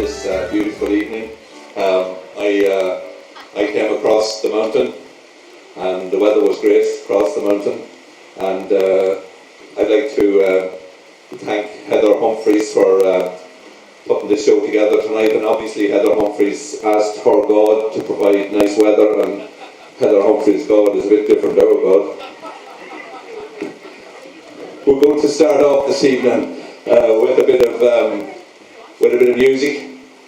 this beautiful evening. I came across the mountain, and the weather was great across the mountain. And I'd like to thank Heather Humphreys for putting the show together tonight. And obviously Heather Humphreys asked her God to provide nice weather, and Heather Humphreys' God is a bit different to our God. We're going to start off this evening with a bit of music,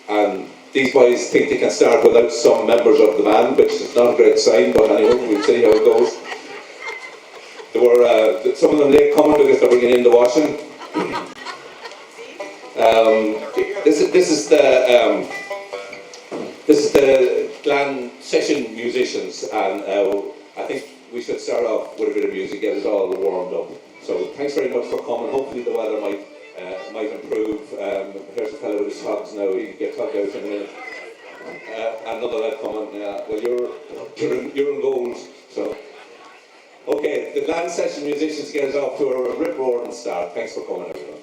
and these boys think they can start without some members of the band, which is not a great sign, but anyway, we'll see how it goes. There were some of them late coming because they were getting in the washing. This is the Glen session musicians, and I think we should start off with a bit of music, get us all warmed up. So thanks very much for coming. Hopefully the weather might improve. Here's a fellow with his hogs now. He can get tugged out in a minute. Another lad coming. Well, you're in gold. So okay, the Glen session musicians get us off to a rip-roaring start. Thanks for coming, everyone.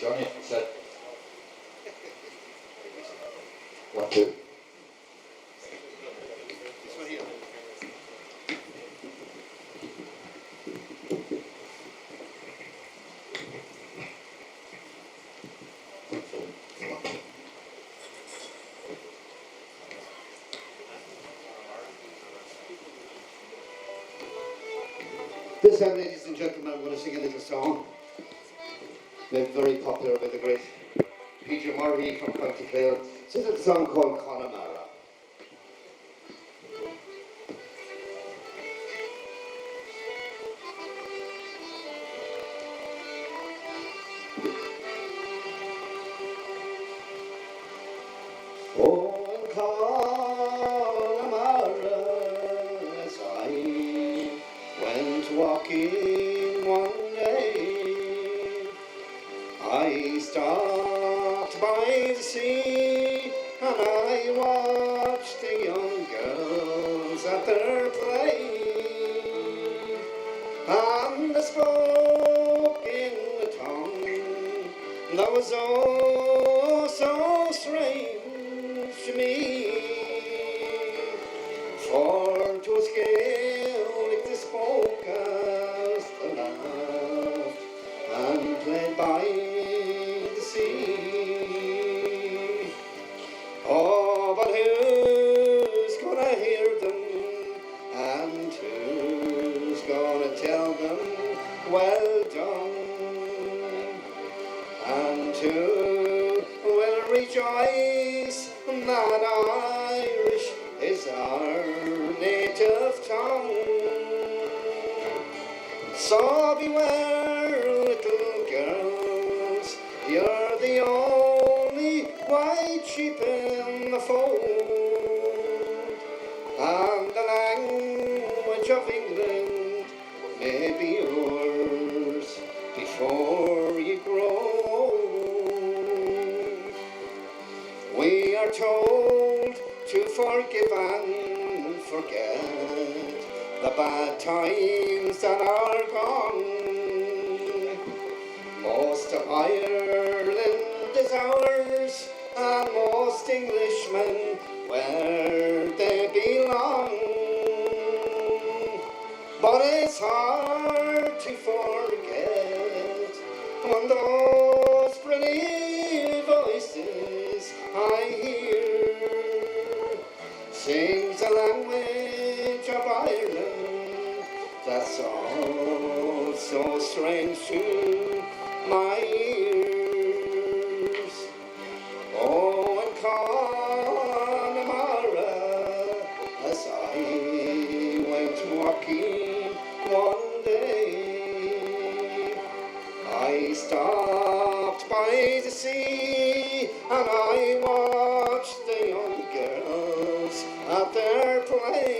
Johnny, set. 1, 2. This time, ladies and gentlemen, I'm going to sing a little song made very popular by the great Peter Murray from County Clare. It's a little song called Connemara. Oh, in Connemara, as I went walking one day, I stopped by the sea and I watched the young girls at their play. And and the spoken tongue that was oh so strange to me, for 'twas Gaelic they spoke as the laughed and played by the sea. Oh, but who's gonna hear them, and who's gonna tell them well done, and who will rejoice that Irish is our native tongue? So beware, little girls, you're the only white sheep in the fold, and the language of England may be yours before you grow old. We are told to forgive and forget the bad times that are gone. Most of Ireland is ours, and most Englishmen where they belong. But it's hard to forget when those pretty voices I hear sings the language of Ireland that's all so strange to my ears. Oh, and Connemara, as I went walking one day, I stopped by the sea and I watched the young girls at their play,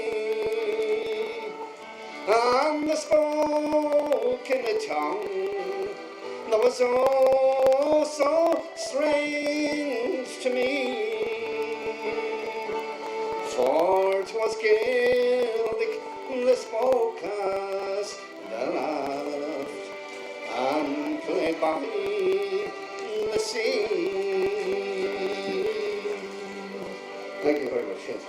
and the spoken tongue that was oh so strange to me, for 'twas Gaelic they spoke as they laughed and played by the sea. Thank you very much. Yes.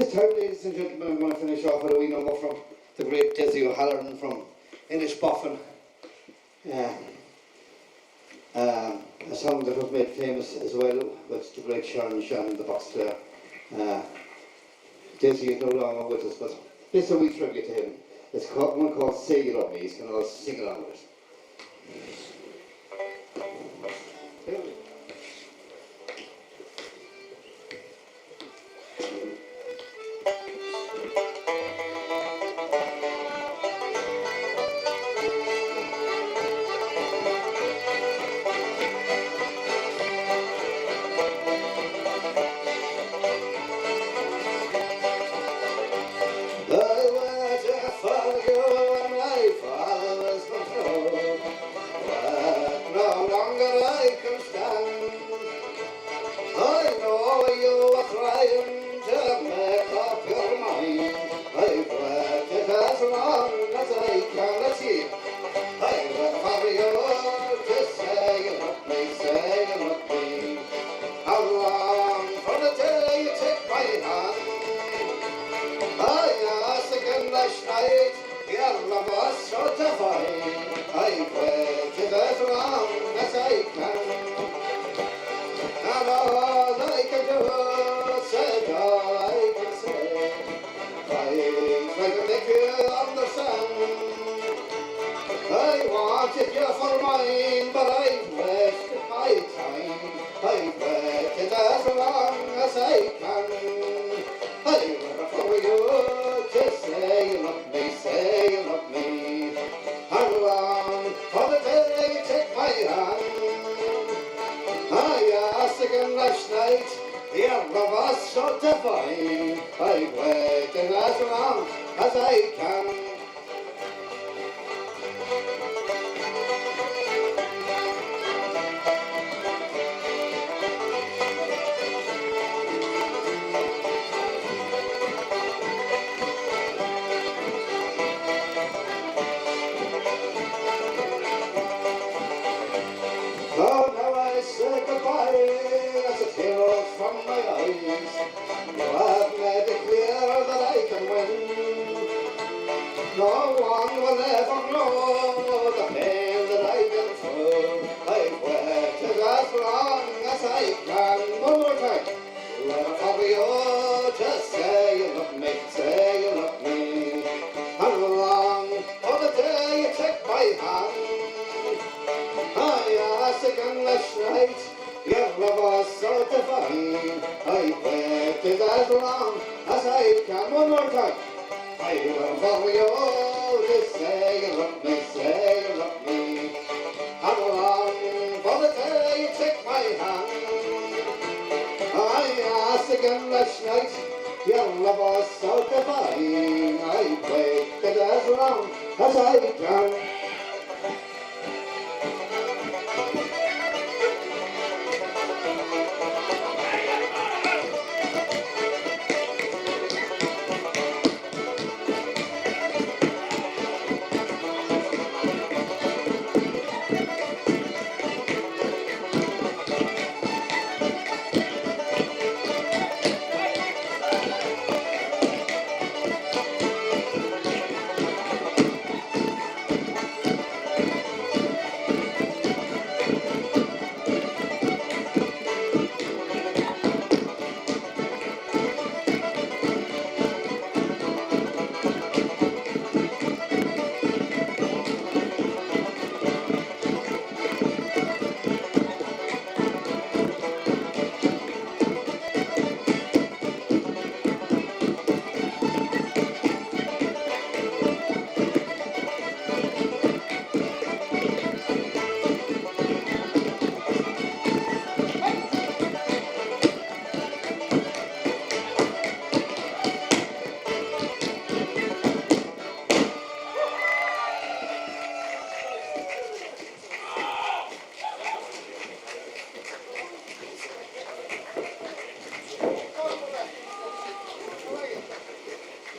This time, ladies and gentlemen, I'm going to finish off with a wee number from the great Dizzy O'Halloran from Inishboffin. A song that was made famous as well with the great Sharon Shannon, the box player. Dizzy is no longer with us, but this is a wee tribute to him. It's one called Say You Love Me. He's going to sing along with it.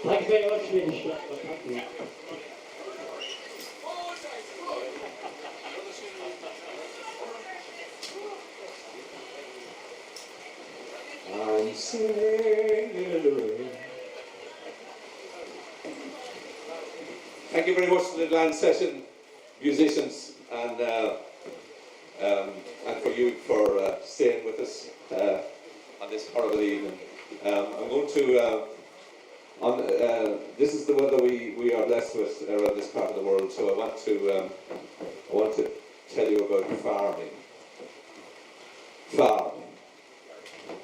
Thank you very much, Swedish Blacklion. Thank you. I'm singing Thank you very much to the Land Session musicians and for you for staying with us on this horrible evening. I'm going to, this is the weather we are blessed with around this part of the world, so I want to tell you about farming. Farming.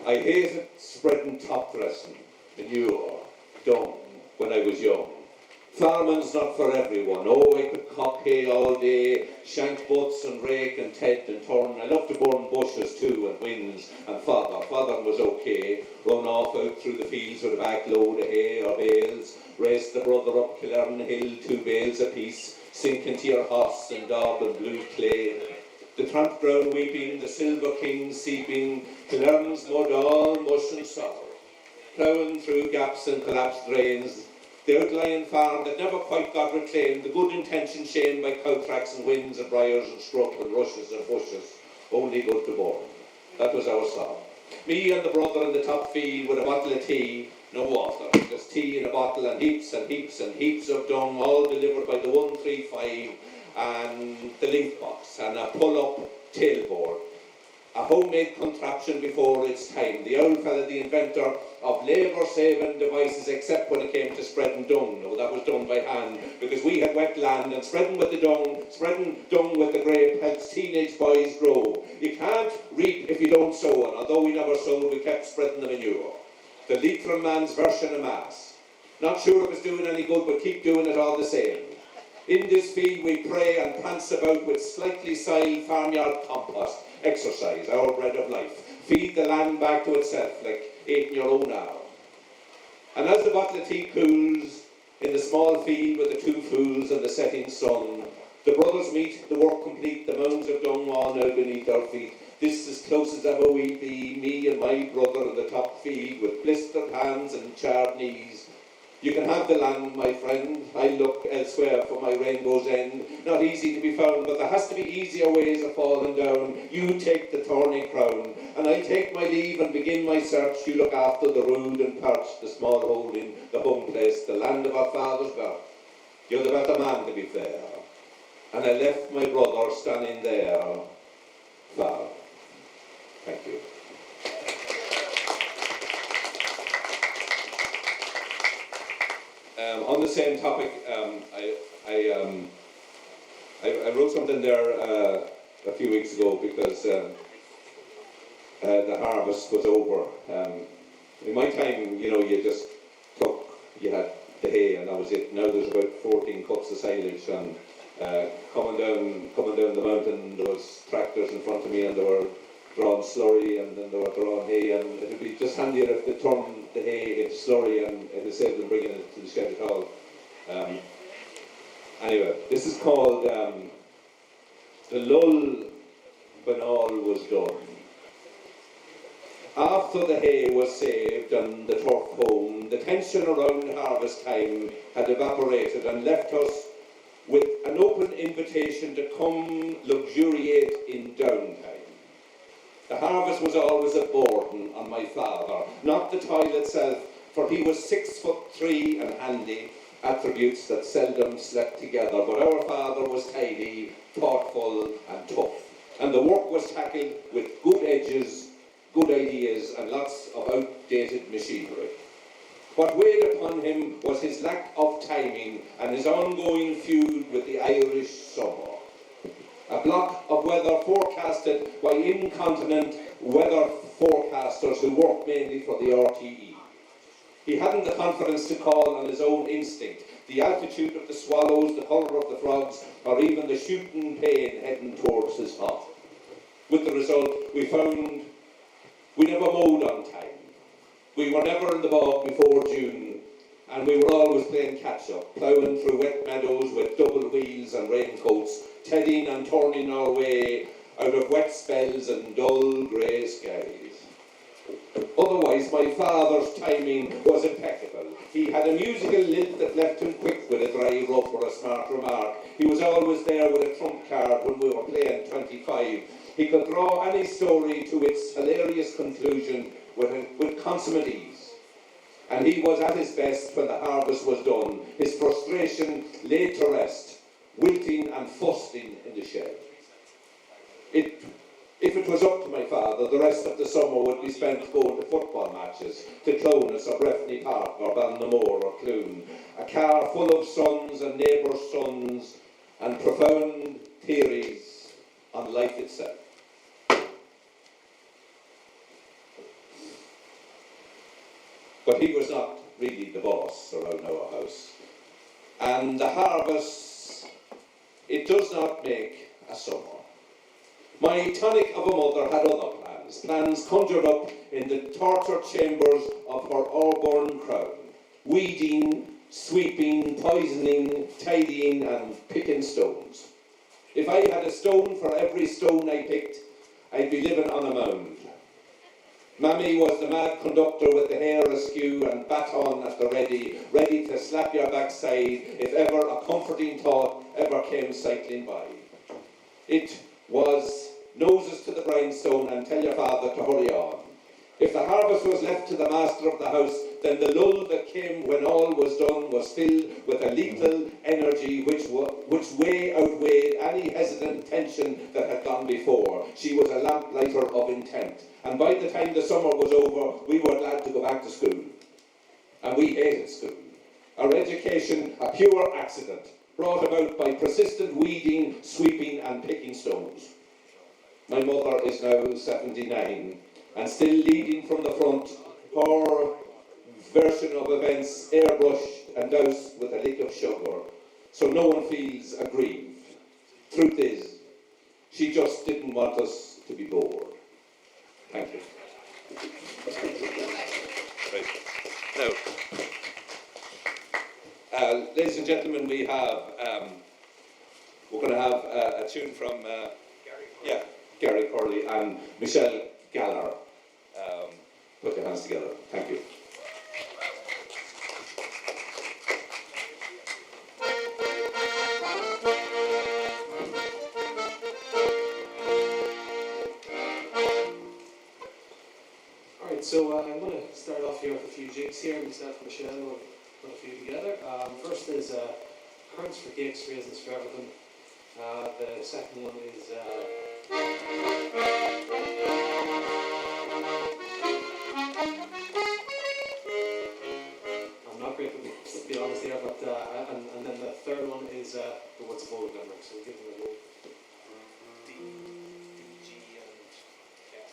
I hated spreading top dressing, manure, dung when I was young. Farming's not for everyone. Oh, I could cock hay all day, shank butts and rake and ted and turn. I loved to burn bushes too and winds and fodder. Fodder was okay. Run off out through the fields with a back load of hay or bales. Race the brother up Killarn Hill, 2 bales apiece. Sink into your hoss and daub and blue clay. The tramp brown weeping, the silver king seeping. Killarn's mud all mush and sour. Ploughing through gaps and collapsed drains. The outlying farm that never quite got reclaimed, the good intention shamed by cow tracks and winds and briars and scrub and rushes and bushes, only good to burn. That was our song. Me and the brother in the top field with a bottle of tea, no water, just tea in a bottle and heaps and heaps and heaps of dung, all delivered by the 135 and the link box and a pull-up tailboard. A homemade contraption before its time. The old fella, the inventor of labour-saving devices, except when it came to spreading dung. No, that was done by hand, because we had wet land, and spreading with the dung, spreading dung with the grape helps teenage boys grow. You can't reap if you don't sow, and although we never sowed, we kept spreading the manure. The Leitrim man's version of Mass. Not sure it was doing any good, but keep doing it all the same. In this field we pray and prance about with slightly soiled farmyard compost. Exercise, our bread of life. Feed the land back to itself like eating your own arm. And as the bottle of tea cools in the small field with the 2 fools and the setting sun, the brothers meet, the work complete, the mounds of dung all now beneath our feet. This as close as ever we be, me and my brother in the top field with blistered hands and charred knees. You can have the land, my friend. I look elsewhere for my rainbow's end. Not easy to be found, but there has to be easier ways of falling down. You take the thorny crown, and I take my leave and begin my search. You look after the rude and perched, the small holding, the home place, the land of our father's birth. You're the better man, to be fair. And I left my brother standing there, far. Thank you. On the same topic, I wrote something there a few weeks ago because the harvest was over. In my time, you know, you just you had the hay and that was it. Now there's about 14 cups of silage, and coming down the mountain there was tractors in front of me and they were drawing slurry and then they were drawing hay, and it would be just handier if they turned the hay into slurry and it saved them bringing it to the shed at all. Anyway, this is called The Lull When All Was Done. After the hay was saved and the turf home, the tension around harvest time had evaporated and left us with an open invitation to come luxuriate in downtime. The harvest was always a burden on my father, not the toil itself, for he was 6'3" and handy, attributes that seldom slept together, but our father was tidy, thoughtful and tough, and the work was tackled with good edges, good ideas and lots of outdated machinery. What weighed upon him was his lack of timing and his ongoing feud with the Irish summer. A block of weather forecasted by incontinent weather forecasters who worked mainly for the RTE. He hadn't the confidence to call on his own instinct, the altitude of the swallows, the colour of the frogs, or even the shooting pain heading towards his hut. With the result, we found we never mowed on time. We were never in the bog before June, and we were always playing catch-up, ploughing through wet meadows with double wheels and raincoats, tedding and turning our way out of wet spells and dull grey skies. Otherwise, my father's timing was impeccable. He had a musical lilt that left him quick with a dry rub or a smart remark. He was always there with a trump card when we were playing 25. He could draw any story to its hilarious conclusion with consummate ease. And he was at his best when the harvest was done, his frustration laid to rest, wilting and fusting in the shed. If it was up to my father, the rest of the summer would be spent going to football matches, to Clonus or Breffni Park or Balnamore or Clune, a car full of sons and neighbours' sons and profound theories on life itself. But he was not really the boss around our house. And the harvest, it does not make a summer. My tonic of a mother had other plans conjured up in the tortured chambers of her auburn crown. Weeding, sweeping, poisoning, tidying and picking stones. If I had a stone for every stone I picked, I'd be living on a mound. Mammy was the mad conductor with the hair askew and baton at the ready to slap your backside if ever a comforting thought ever came cycling by. It was noses to the grindstone and tell your father to hurry on. If the harvest was left to the master of the house, then the lull that came when all was done was filled with a lethal energy which way outweighed any hesitant tension that had gone before. She was a lamplighter of intent. And by the time the summer was over, we were glad to go back to school. And we hated school. Our education, a pure accident, brought about by persistent weeding, sweeping and picking stones. My mother is now 79 and still leading from the front, her version of events airbrushed and doused with a lick of sugar, so no one feels aggrieved. Truth is, she just didn't want us to be bored. Thank you. Right. Now, ladies and gentlemen, we're going to have a tune from Gary Corley and Michelle Gallagher. Put your hands together. Thank you. Alright, so I'm going to start off here with a few jigs here. Myself and Michelle will put a few together. First is Currants for Cakes, Raisins for Everything. The second one is I'm not great with names, to be honest here, but and then the third one is The Woods of Old Limerick. So we'll give them a go. D, G, and F.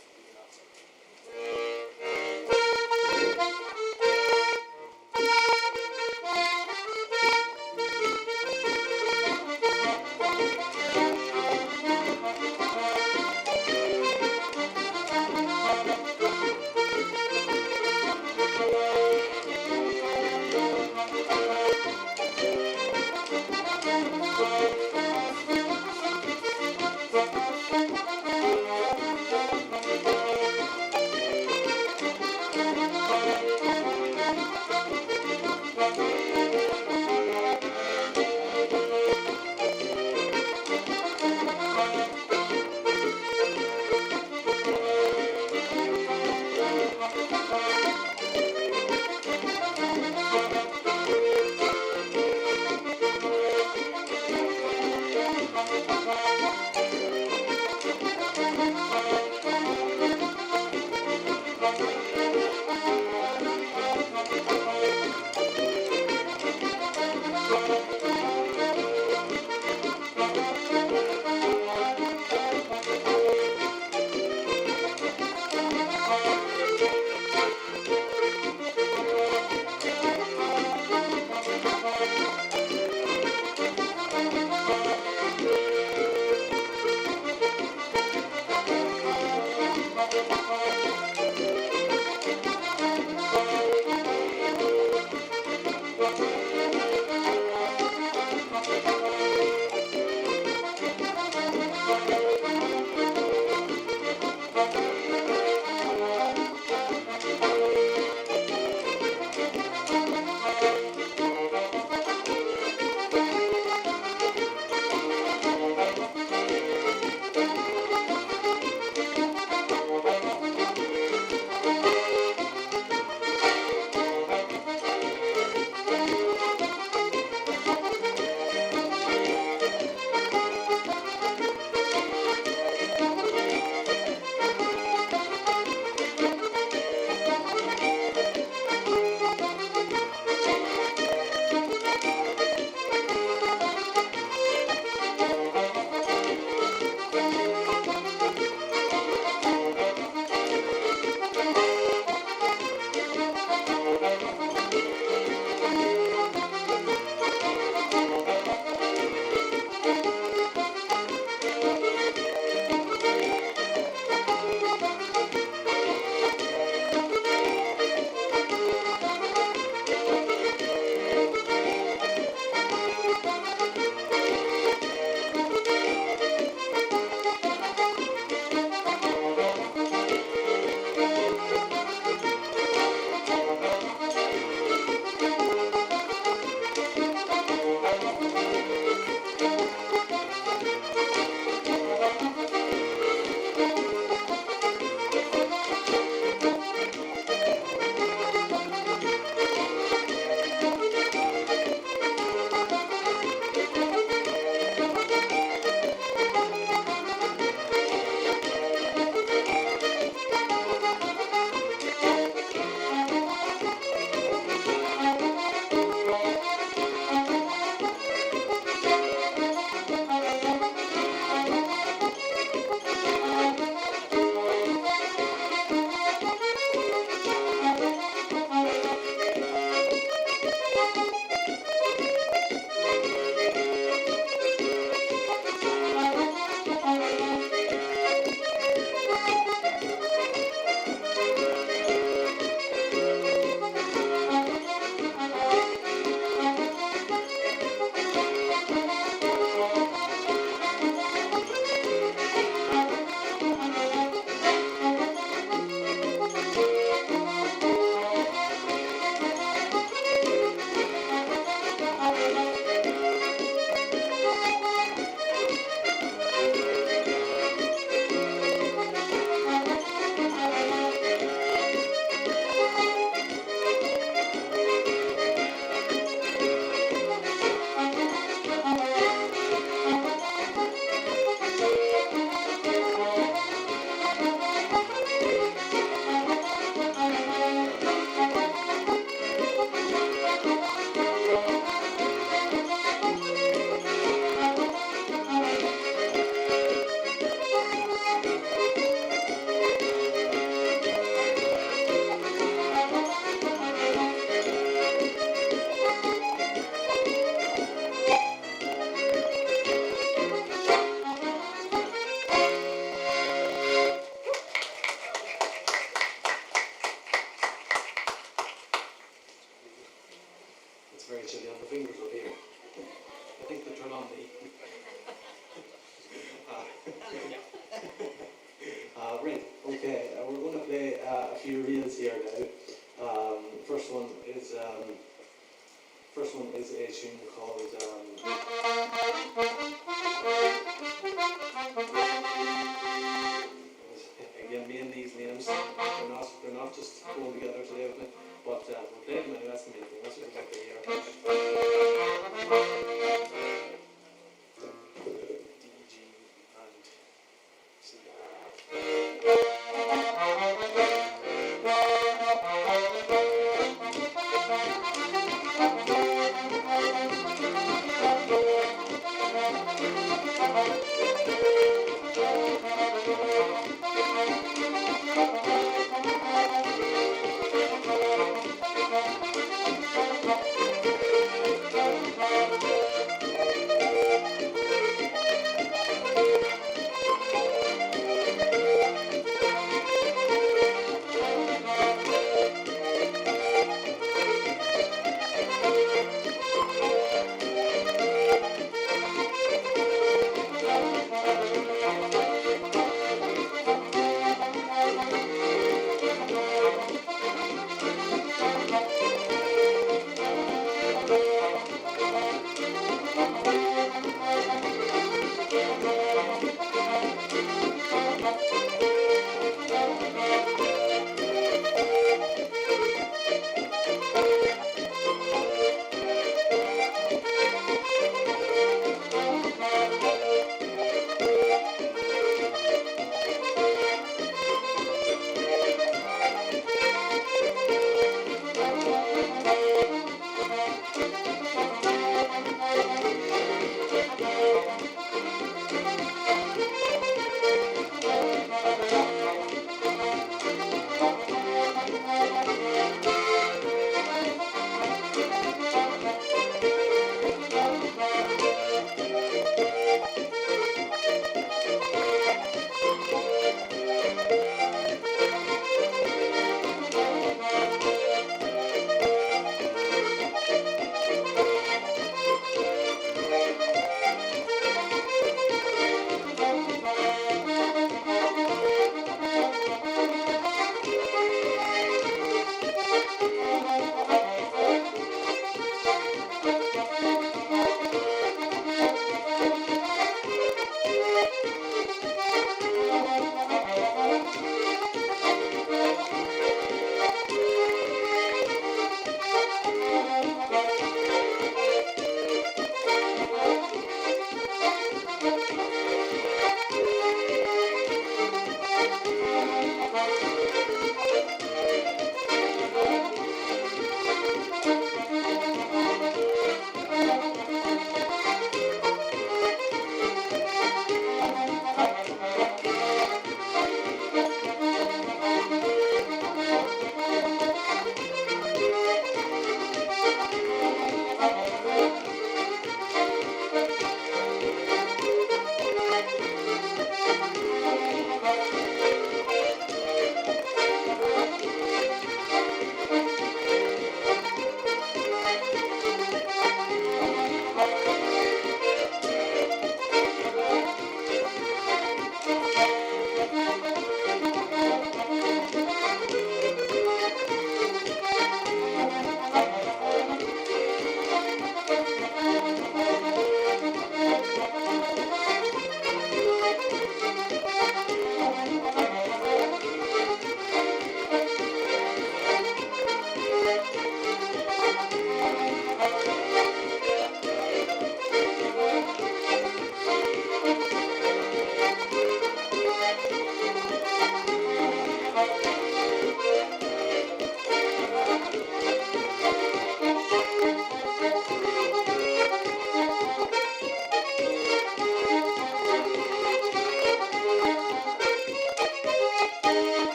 very chilly on the fingers up here. I think they turn on me. Right, okay, we're going to play a few reels here now. First one is a tune called again, me and these names, they're not just going together today with me, but we're playing them anyway, that's the main thing, that's what we'd like to hear. D, G, and C.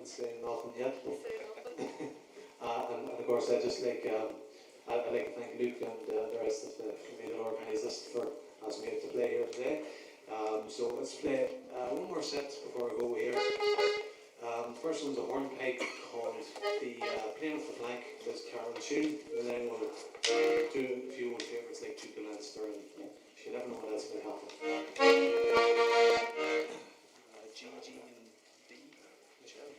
haven't said nothing yet. And of course, I'd like to thank Luke and the rest of the committee that organised this for asking me to play here today. So let's play one more set before I go here. The first one's a hornpipe called the Playing with the Flank, this Carol tune, and then we'll do a few old favourites like Duke of Leinster, and you never know what else may happen. G, and D, Michelle.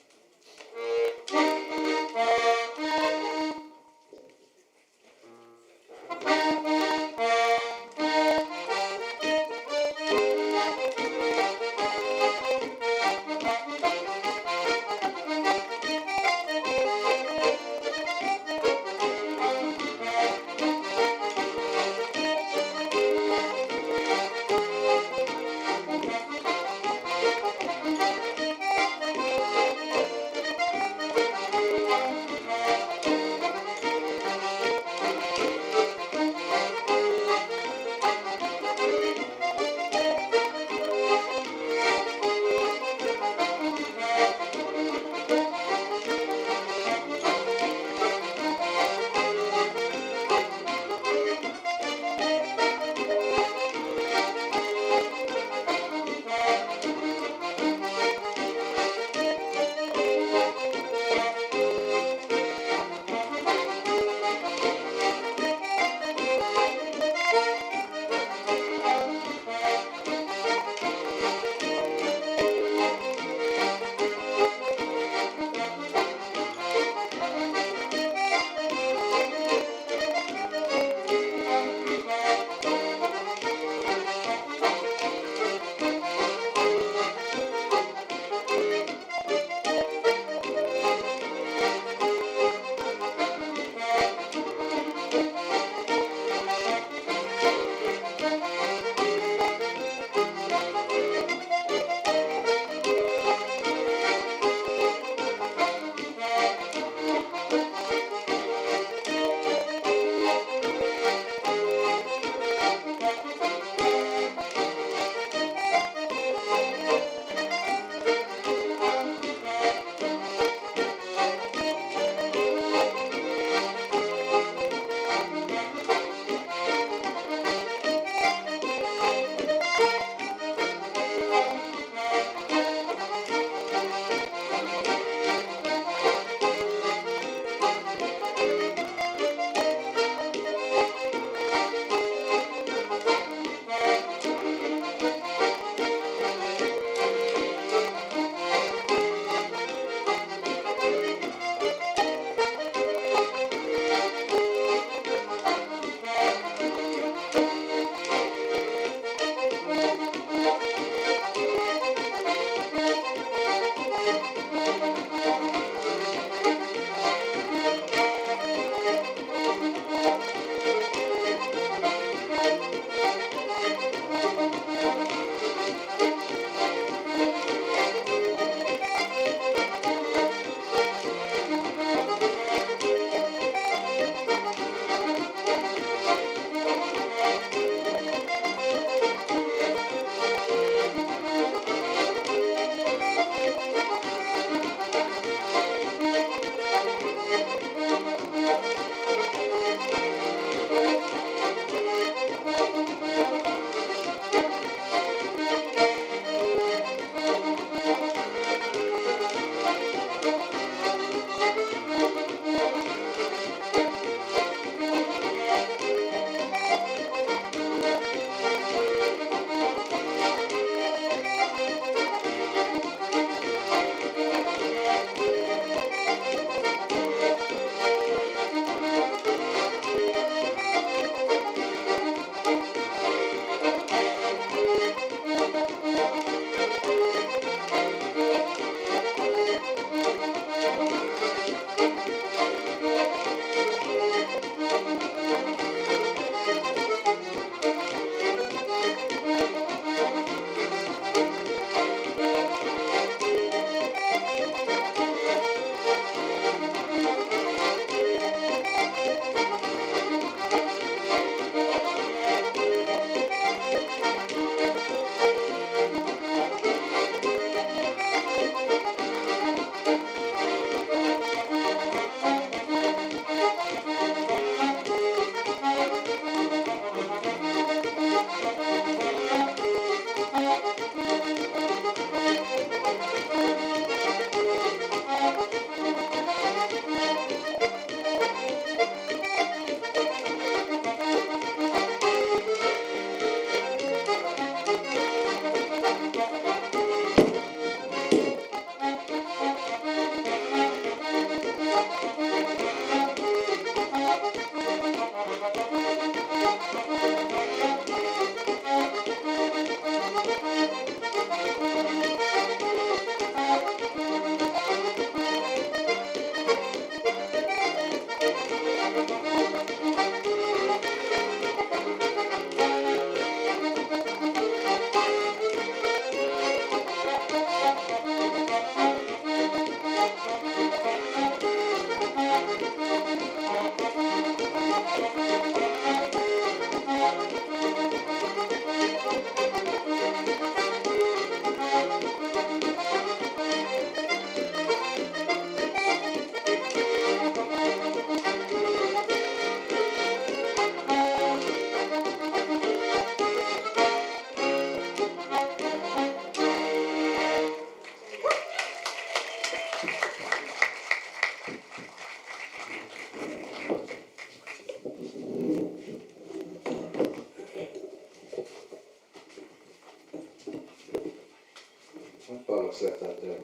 there.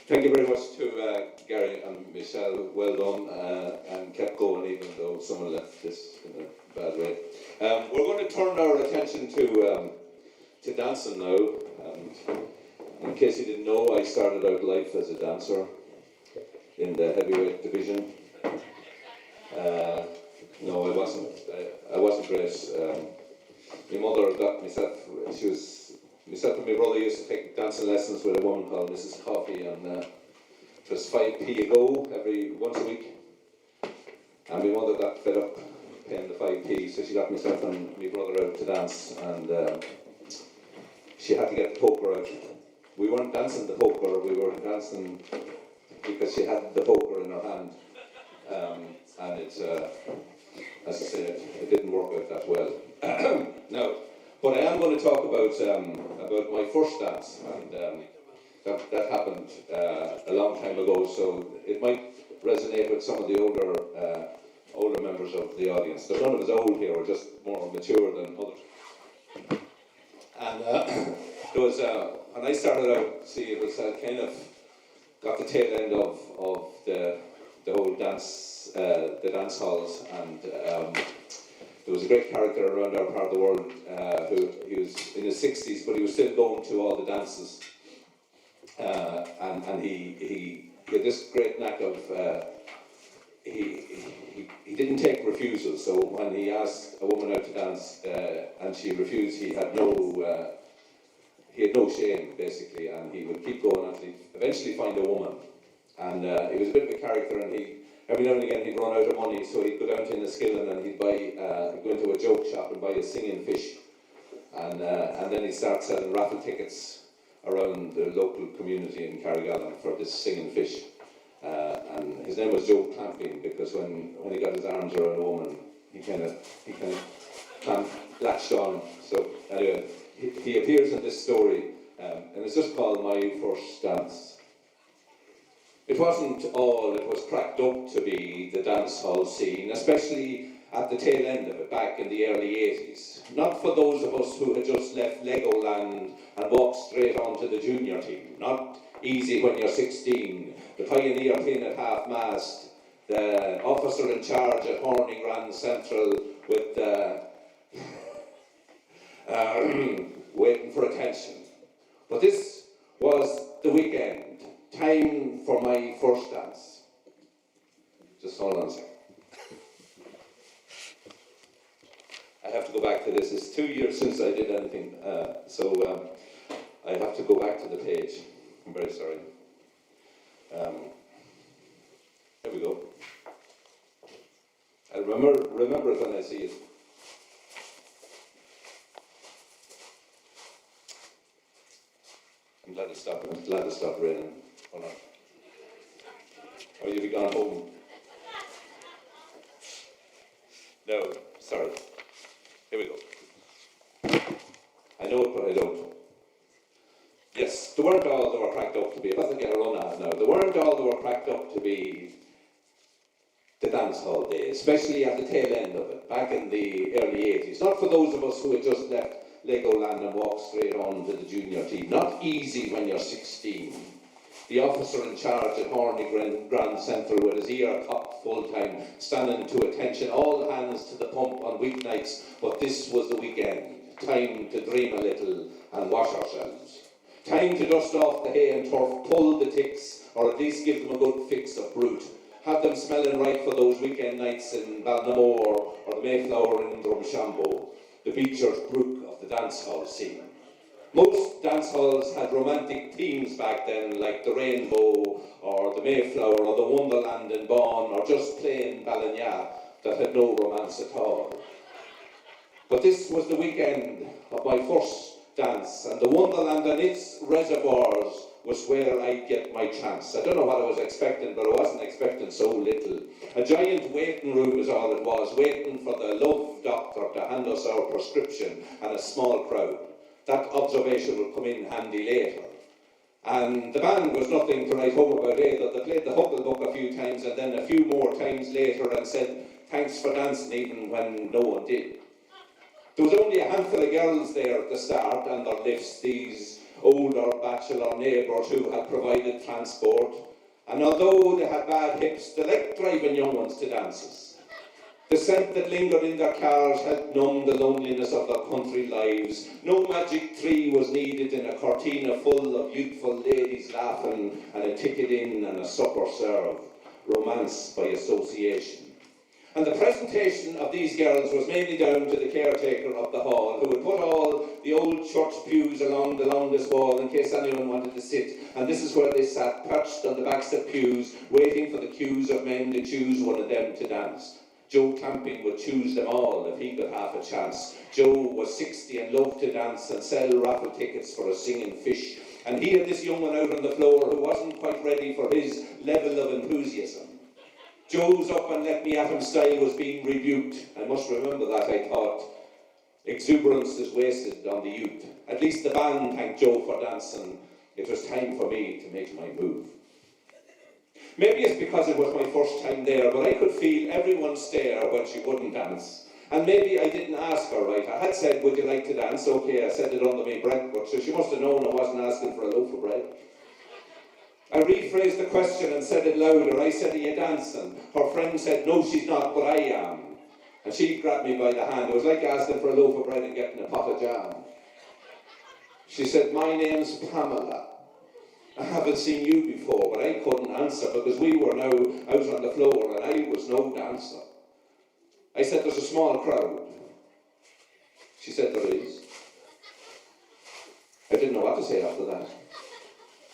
Thank you very much to Gary and Michelle. Well done, and kept going even though someone left this in a bad way. We're going to turn our attention to dancing now. In case you didn't know, I started out life as a dancer in the heavyweight division. No, I wasn't. I wasn't great. My mother got myself. Myself and my brother used to take dancing lessons with a woman called Mrs. Coffey, and it was 5p a go once a week. And my mother got fed up paying the 5p, so she got myself and my brother out to dance, and she had to get the poker out. We weren't dancing the poker, we were dancing because she had the poker in her hand. And it's, as I said, it didn't work out that well. Now, but I am going to talk about my first dance, and that happened a long time ago, so it might resonate with some of the older members of the audience. There's none of us old here, we're just more mature than others. And there was, when I started out, it was kind of got the tail end of the whole dance, the dance halls, and there was a great character around our part of the world he was in his 60s, but he was still going to all the dances, and he had this great knack of he didn't take refusals. So when he asked a woman out to dance and she refused, he had no shame basically, and he would keep going until he eventually find a woman. And he was a bit of a character, and every now and again he'd run out of money, so he'd go down to Enniskillen and he'd go into a joke shop and buy a singing fish, and then he'd start selling raffle tickets around the local community in Carrigallen for this singing fish. And his name was Joe Clamping, because when he got his arms around a woman, he kind of latched on. So anyway, he appears in this story, and it's just called My First Dance. It wasn't all it was cracked up to be, the dance hall scene, especially at the tail end of it, back in the early 80s. Not for those of us who had just left Legoland and walked straight on to the junior team. Not easy when you're 16. The pioneer pin at half-mast, the officer in charge at Horny Grand Central with waiting for attention. But this was the weekend. Time for my first dance. Just hold on a second. I have to go back to this. It's 2 years since I did anything, so I have to go back to the page. I'm very sorry. Here we go. I'll remember it when I see it. I'm glad it stopped raining. Hold on. Or you'll be gone home. No, sorry. Here we go. I know it, but I don't. Yes, they weren't all they were cracked up to be. If I can get a run at it now. They weren't all they were cracked up to be the dance hall days, especially at the tail end of it, back in the early 80s. Not for those of us who had just left Legoland and walked straight on to the junior team. Not easy when you're 16. The officer in charge at Horny Grand Central with his ear cocked full time, standing to attention, all hands to the pump on weeknights, but this was the weekend. Time to dream a little and wash ourselves. Time to dust off the hay and turf, pull the ticks, or at least give them a good fix of brute. Have them smelling right for those weekend nights in Balnamore or the Mayflower in Drumshambo, the Beecher's Brook of the dance hall scene. Most dance halls had romantic themes back then, like the Rainbow or the Mayflower or the Wonderland in Bonn, or just plain Ballinya that had no romance at all. But this was the weekend of my first dance, and the Wonderland and its reservoirs was where I'd get my chance. I don't know what I was expecting, but I wasn't expecting so little. A giant waiting room is all it was, waiting for the love doctor to hand us our prescription, and a small crowd. That observation would come in handy later. And the band was nothing to write home about either. They played the Hucklebuck a few times and then a few more times later and said, thanks for dancing even when no one did. There was only a handful of girls there at the start, and their lifts, these older bachelor neighbours who had provided transport. And although they had bad hips, they liked driving young ones to dances. The scent that lingered in their cars helped numb the loneliness of their country lives. No magic tree was needed in a cortina full of youthful ladies laughing, and a ticket in and a supper served. Romance by association. And the presentation of these girls was mainly down to the caretaker of the hall, who would put all the old church pews along the longest wall in case anyone wanted to sit. And this is where they sat, perched on the backs of pews, waiting for the queues of men to choose one of them to dance. Joe Clamping would choose them all if he got half a chance. Joe was 60 and loved to dance and sell raffle tickets for a singing fish. And he had this young one out on the floor who wasn't quite ready for his level of enthusiasm. Joe's up and let me at him style was being rebuked. I must remember that, I thought. Exuberance is wasted on the youth. At least the band thanked Joe for dancing. It was time for me to make my move. Maybe it's because it was my first time there, but I could feel everyone stare when she wouldn't dance. And maybe I didn't ask her right. I had said, would you like to dance? Okay, I said it under my breath, but so she must have known I wasn't asking for a loaf of bread. I rephrased the question and said it louder. I said, are you dancing? Her friend said, no, she's not, but I am. And she grabbed me by the hand. It was like asking for a loaf of bread and getting a pot of jam. She said, my name's Pamela. I haven't seen you before, but I couldn't answer because we were now out on the floor and I was no dancer. I said, there's a small crowd. She said, there is. I didn't know what to say after that.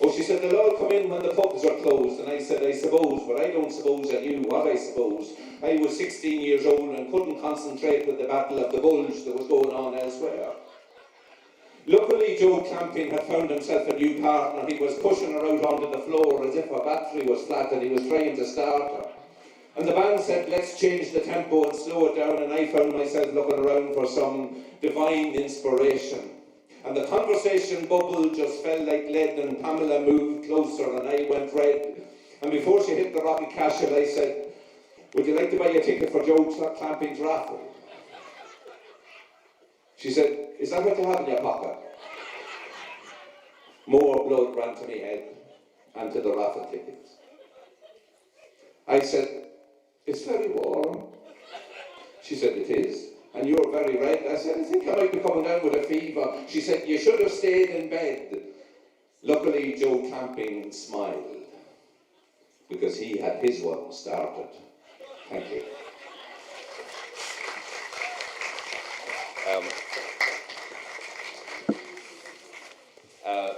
Oh, she said, they'll all come in when the pubs are closed. And I said, I suppose, but I don't suppose I knew what I suppose. I was 16 years old and couldn't concentrate with the battle of the bulge that was going on elsewhere. Luckily, Joe Clamping had found himself a new partner. He was pushing her out onto the floor as if her battery was flat and he was trying to start her. And the band said, let's change the tempo and slow it down, and I found myself looking around for some divine inspiration. And the conversation bubble just felt like lead, and Pamela moved closer and I went red. And before she hit the rocky castle, I said, would you like to buy a ticket for Joe Clamping's raffle? She said, is that what you have in your pocket? More blood ran to my head and to the raffle tickets. I said, it's very warm. She said, it is. And you're very red. I said, I think I might be coming down with a fever. She said, you should have stayed in bed. Luckily, Joe Clamping smiled because he had his one started. Thank you.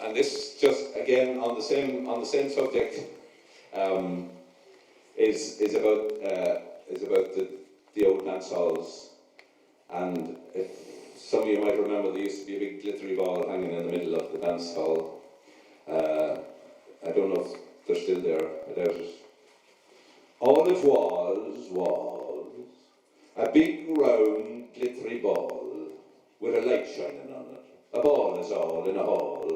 And this, just again on the same subject, is about the old dance halls. And if some of you might remember, there used to be a big glittery ball hanging in the middle of the dance hall. I don't know if they're still there. I doubt it. All it was a big round glittery ball with a light shining on it. A ball is all in a hall.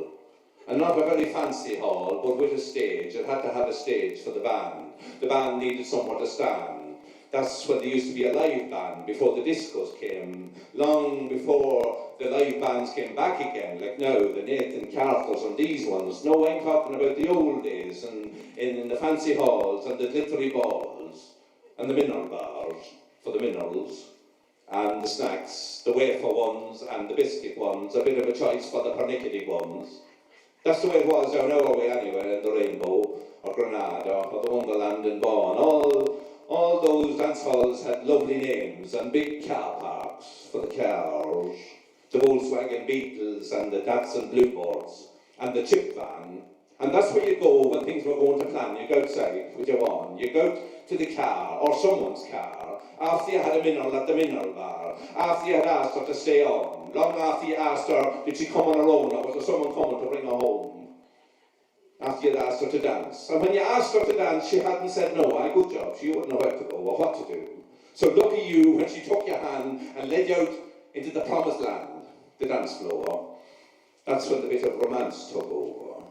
And not a very fancy hall, but with a stage. It had to have a stage for the band. The band needed somewhere to stand. That's when there used to be a live band, before the discos came, long before the live bands came back again, like now, the Nathan Carters and these ones. No, I'm talking about the old days, and in the fancy halls, and the glittery balls, and the mineral bars for the minerals, and the snacks, the wafer ones, and the biscuit ones, a bit of a choice for the pernickety ones. That's the way it was down our way anyway, in the Rainbow, or Granada, or the Wonderland in Vaughan. All those dance halls had lovely names and big car parks for the cars, the Volkswagen Beetles and the Datsun Bluebirds and the chip van. And that's where you go when things were going to plan. You go outside with your one, you go to the car or someone's car after you had a mineral at the mineral bar, after you had asked her to stay on, long after you asked her did she come on her own or was there someone coming to bring her home. After you'd asked her to dance. And when you asked her to dance, she hadn't said no. Aye, good job. She wouldn't know where to go or what to do. So lucky you when she took your hand and led you out into the promised land, the dance floor. That's when the bit of romance took over.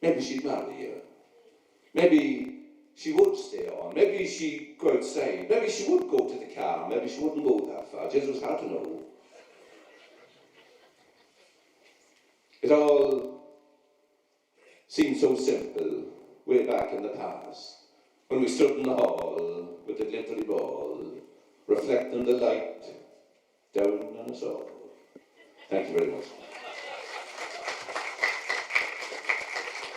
Maybe she'd marry you. Maybe she would stay on. Maybe she'd go outside. Maybe she would go to the car. Maybe she wouldn't go that far. Just was hard to know. all seemed so simple way back in the past, when we stood in the hall with the glittery ball, reflecting the light down on us all. Thank you very much.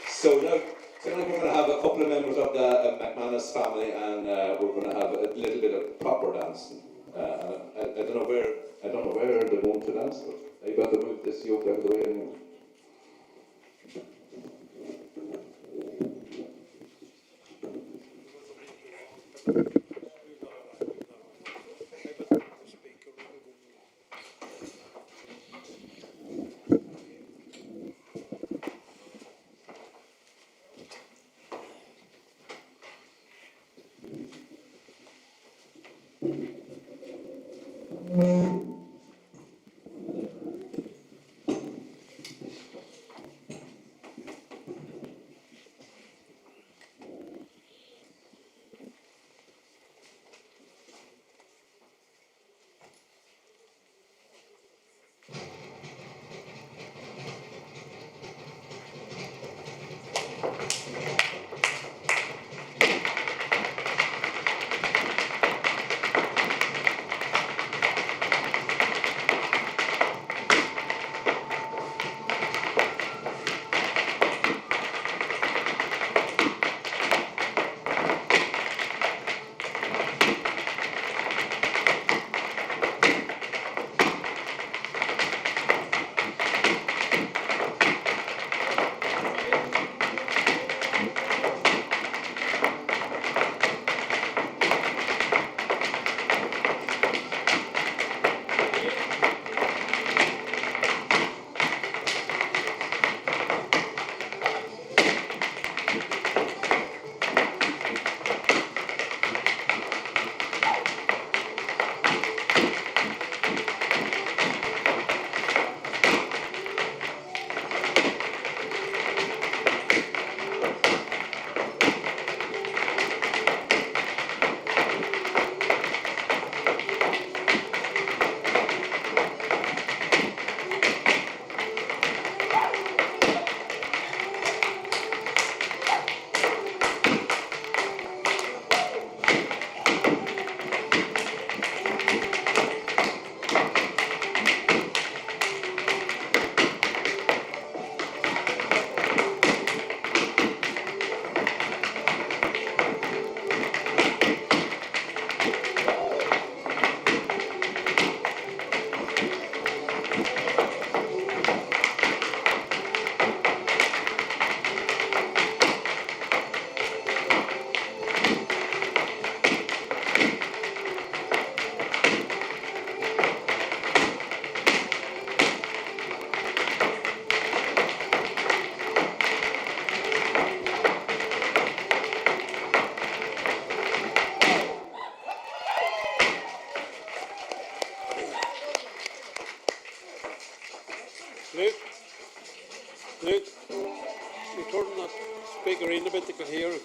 So now tonight we're going to have a couple of members of the McManus family, and we're going to have a little bit of proper dancing. I don't know where they're going to dance, but I've got to move this yoke out of the way anyway. Luke, you turn that speaker in a bit, they can hear it.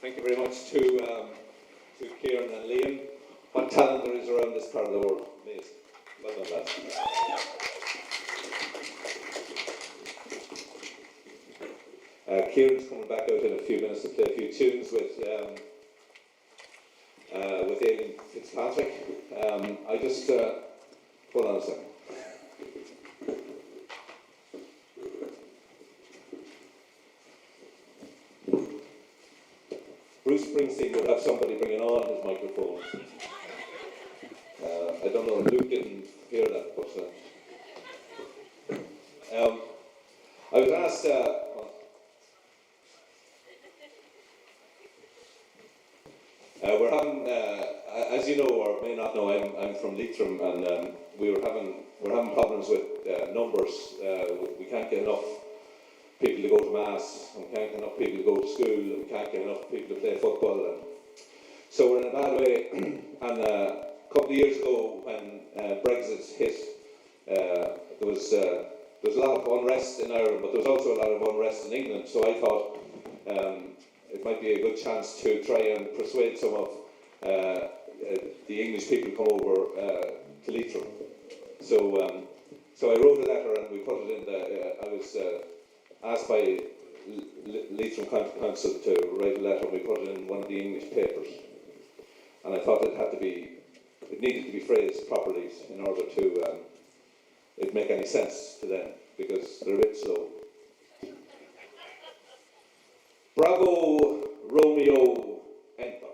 Thank you very much to Kieran and Liam. What talent there is around this part of the world. Amazing. Well done, lads. Kieran's coming back out in a few minutes to play a few tunes with Aileen Fitzpatrick. I just hold on a second. Bruce Springsteen would have somebody bringing on his microphone. I don't know, Luke didn't hear that, but I was asked. We're having, as you know or may not know, I'm from Leitrim, and we're having problems with numbers. We can't get enough people to go to mass, and we can't get enough people to go to school, and we can't get enough people to play football. And so we're in a bad way. And a couple of years ago, when Brexit hit, there was a lot of unrest in Ireland, but there was also a lot of unrest in England. So I thought it might be a good chance to try and persuade some of the English people to come over to Leitrim. So I wrote a letter and we put it in the. I was asked by Leitrim County Council to write a letter and we put it in one of the English papers. And I thought it needed to be phrased properly in order to it make any sense to them, because they're a bit slow. Bravo, Romeo, enter.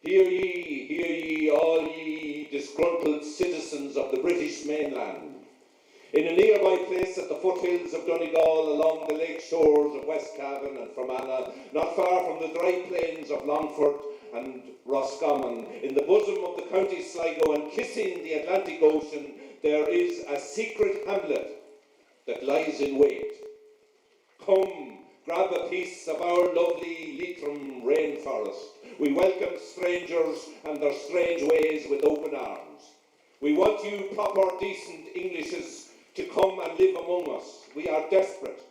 Hear ye, all ye disgruntled citizens of the British mainland. In a nearby place at the foothills of Donegal, along the lake shores of West Cavan and Fermanagh, not far from the dry plains of Longford and Roscommon, in the bosom of the county Sligo and kissing the Atlantic Ocean, there is a secret hamlet that lies in wait. Come, grab a piece of our lovely Leitrim rainforest. We welcome strangers and their strange ways with open arms. We want you proper, decent Englishes to come and live among us. We are desperate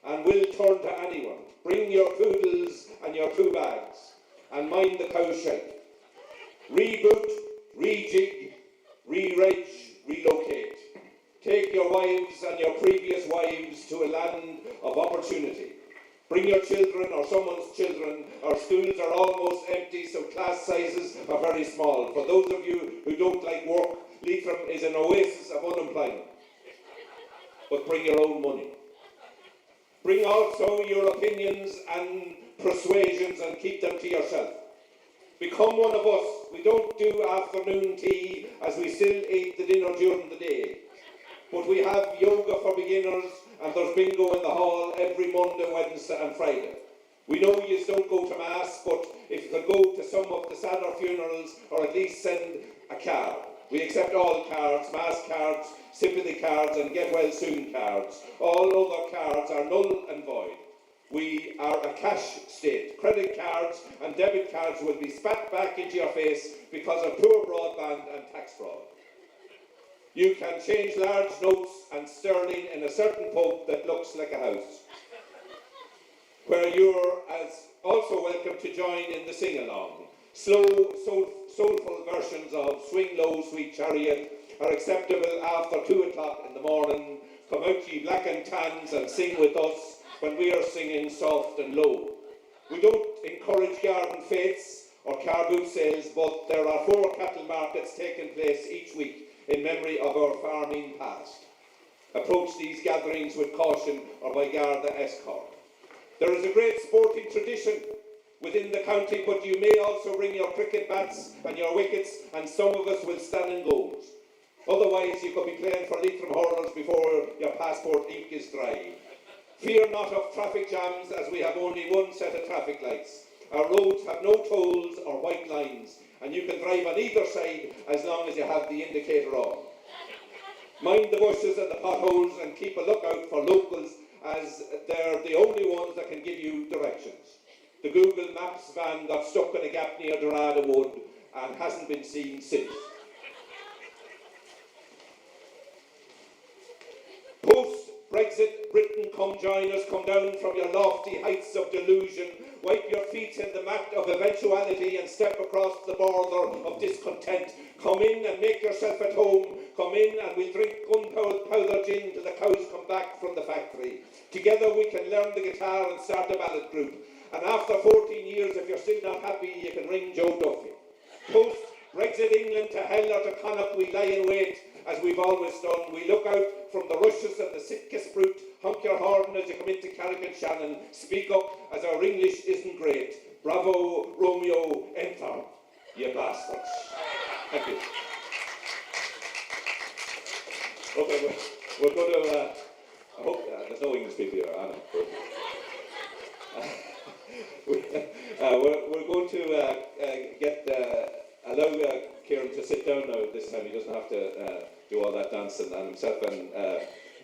and will turn to anyone. Bring your poodles and your 2 bags and mind the cowshed. Reboot, rejig, re-reg, relocate. Take your wives and your previous wives to a land of opportunity. Bring your children or someone's children. Our schools are almost empty, so class sizes are very small. For those of you who don't like work, Leitrim is an oasis of unemployment. But bring your own money. Bring also your opinions and persuasions and keep them to yourself. Become one of us. We don't do afternoon tea as we still eat the dinner during the day. But we have yoga for beginners and there's bingo in the hall every Monday, Wednesday and Friday. We know you don't go to mass, but if you could go to some of the sadder funerals or at least send a card. We accept all cards, mass cards, sympathy cards and get well soon cards. All other cards are null and void. We are a cash state. Credit cards and debit cards will be spat back into your face because of poor broadband and tax fraud. You can change large notes and sterling in a certain pub that looks like a house, where you're also welcome to join in the sing-along. Slow, soulful versions of Swing Low, Sweet Chariot are acceptable after 2 o'clock in the morning. Come out ye black and tans and sing with us when we are singing soft and low. We don't encourage garden fetes or car boot sales, but there are 4 cattle markets taking place each week in memory of our farming past. Approach these gatherings with caution or by Garda escort. There is a great sporting tradition within the county, but you may also bring your cricket bats and your wickets, and some of us will stand in goals. Otherwise, you could be playing for Leitrim hurlers before your passport ink is dry. Fear not of traffic jams, as we have only 1 set of traffic lights. Our roads have no tolls or white lines, and you can drive on either side as long as you have the indicator on. Mind the bushes and the potholes and keep a lookout for locals, as they're the only ones that can give you directions. The Google Maps van got stuck in a gap near Dorada Wood and hasn't been seen since. Post Brexit, Britain, come join us, come down from your lofty heights of delusion, wipe your feet in the mat of eventuality and step across the border of discontent. Come in and make yourself at home. Come in and we'll drink gunpowder gin till the cows come back from the factory. Together we can learn the guitar and start a ballad group. And after 14 years, if you're still not happy, you can ring Joe Duffy. Post-Brexit England to hell or to Connacht, we lie in wait, as we've always done. We look out from the rushes of the sickest brute. Honk your horn as you come into Carrick-on-Shannon. Speak up, as our English isn't great. Bravo, Romeo, enter, you bastards. Thank you. Okay, we're going to... I hope there's no English people here, Anna. We're going to allow Kieran to sit down now this time. He doesn't have to do all that dancing, and himself and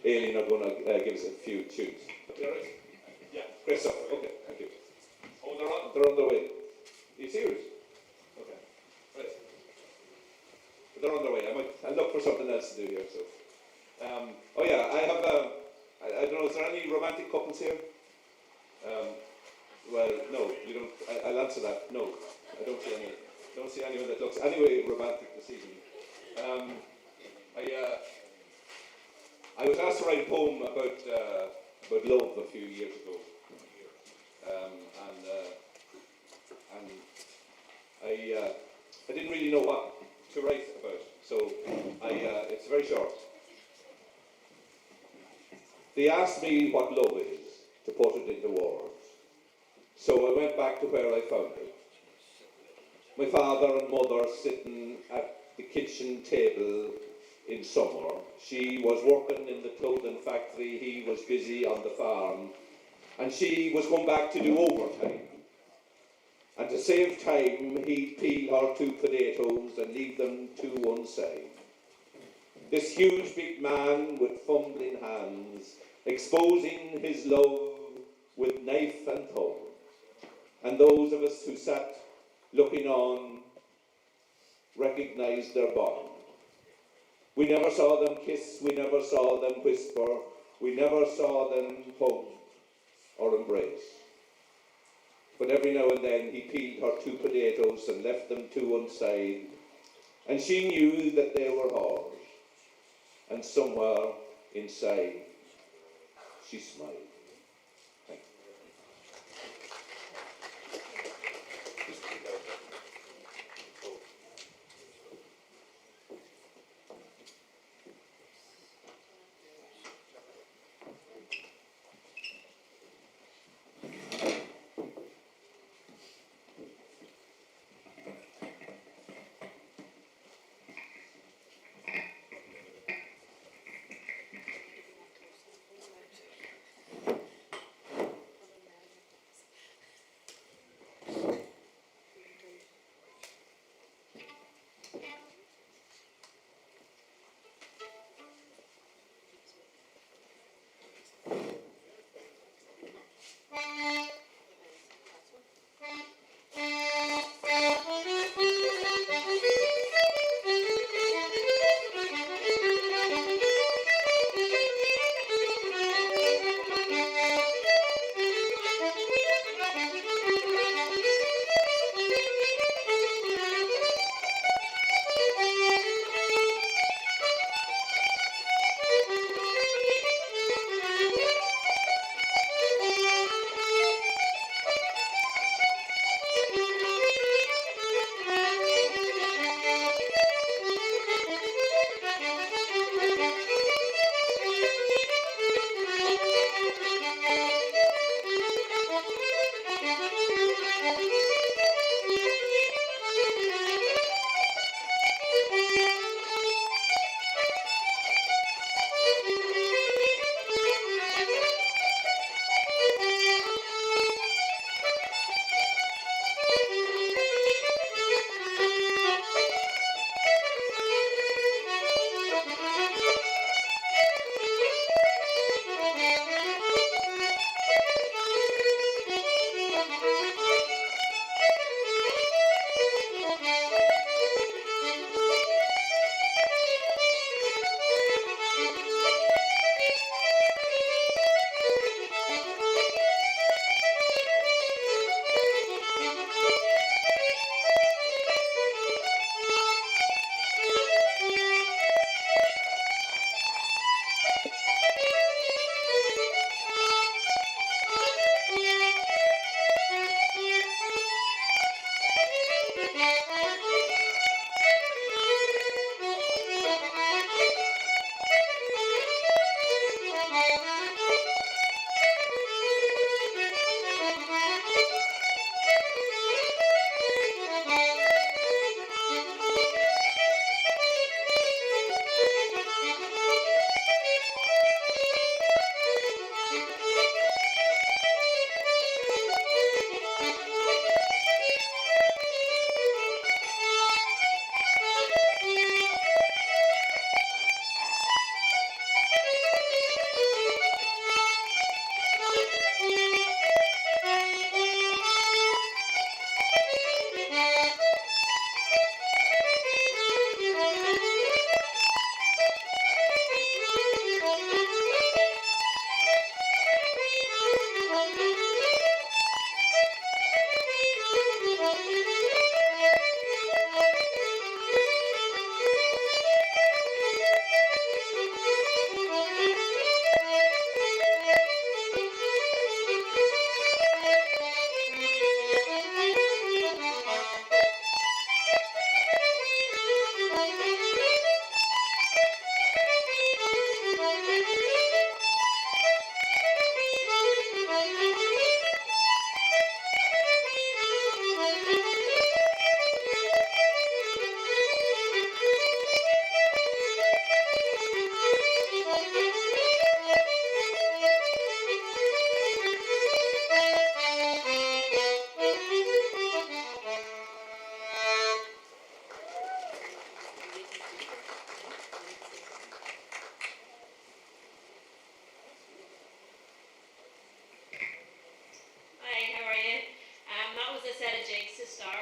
Aileen are going to give us a few tunes. You all right? Yeah, great stuff. Okay, thank you. Oh, they're on the way. Are you serious? Okay, right. But they're on their way. I'll look for something else to do here. So, oh yeah, I have. I don't know. Is there any romantic couples here? Well, no, you don't. I'll answer that. No, I don't see any. Don't see anyone that looks anyway romantic this evening. I was asked to write a poem about love a few years ago, and I didn't really know what to write about, so it's very short. They asked me what love is, to put it into words. So I went back to where I found it. My father and mother sitting at the kitchen table in summer. She was working in the clothing factory, he was busy on the farm, and she was going back to do overtime. And to save time, he'd peel her 2 potatoes and leave them to one side. This huge big man with fumbling hands, exposing his love with knife and thumb. And those of us who sat looking on recognised their bond. We never saw them kiss, we never saw them whisper, we never saw them hug or embrace. But every now and then he peeled her 2 potatoes and left them to one side, and she knew that they were hers. And somewhere inside, she smiled. Thank you.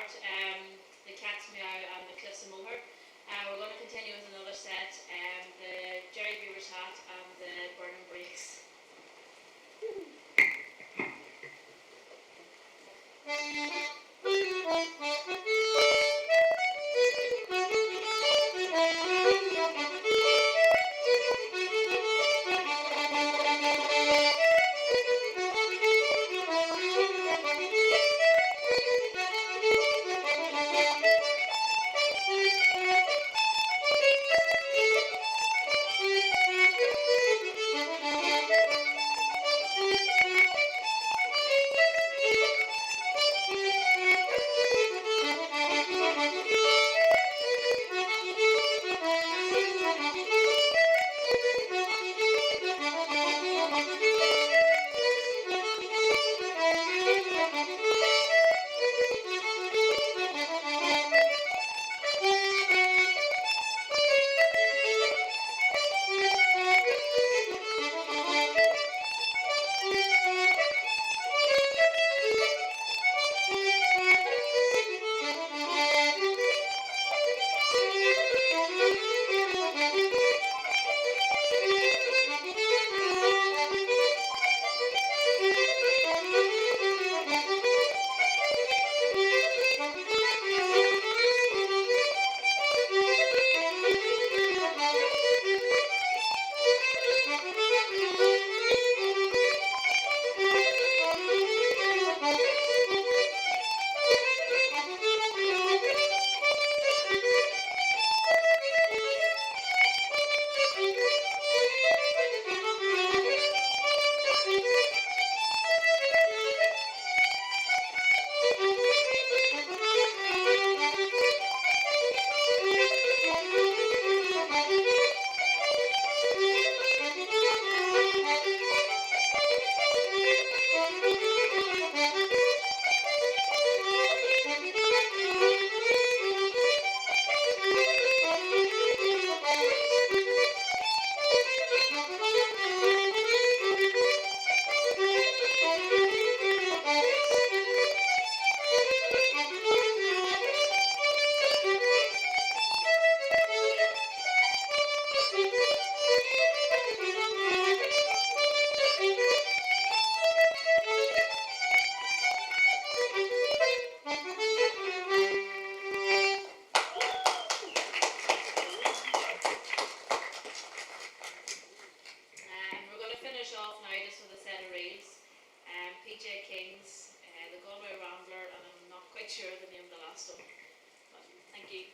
start, the Cat's Meow and the Cliffs of Moher. We're going to continue with another set, the Jerry Beaver's Hat and the Burning Breaks. We're going to finish off now just with a set of reels. PJ King's, the Galway Rambler, and I'm not quite sure the name of the last one. But thank you.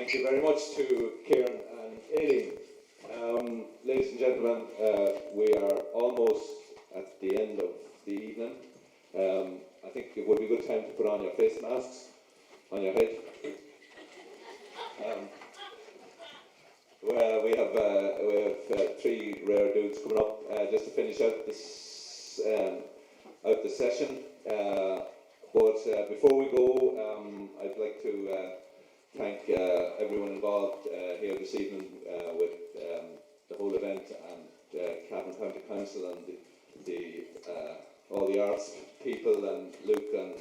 Thank you very much to Kieran and Aileen. Ladies and gentlemen, we are almost at the end of the evening. I think it would be a good time to put on your face masks on your head. Well, we have three rare dudes coming up just to finish out this out the session. But before we go, I'd like to thank everyone involved here this evening with the whole event, and Cavan County Council and the all the arts people, and Luke and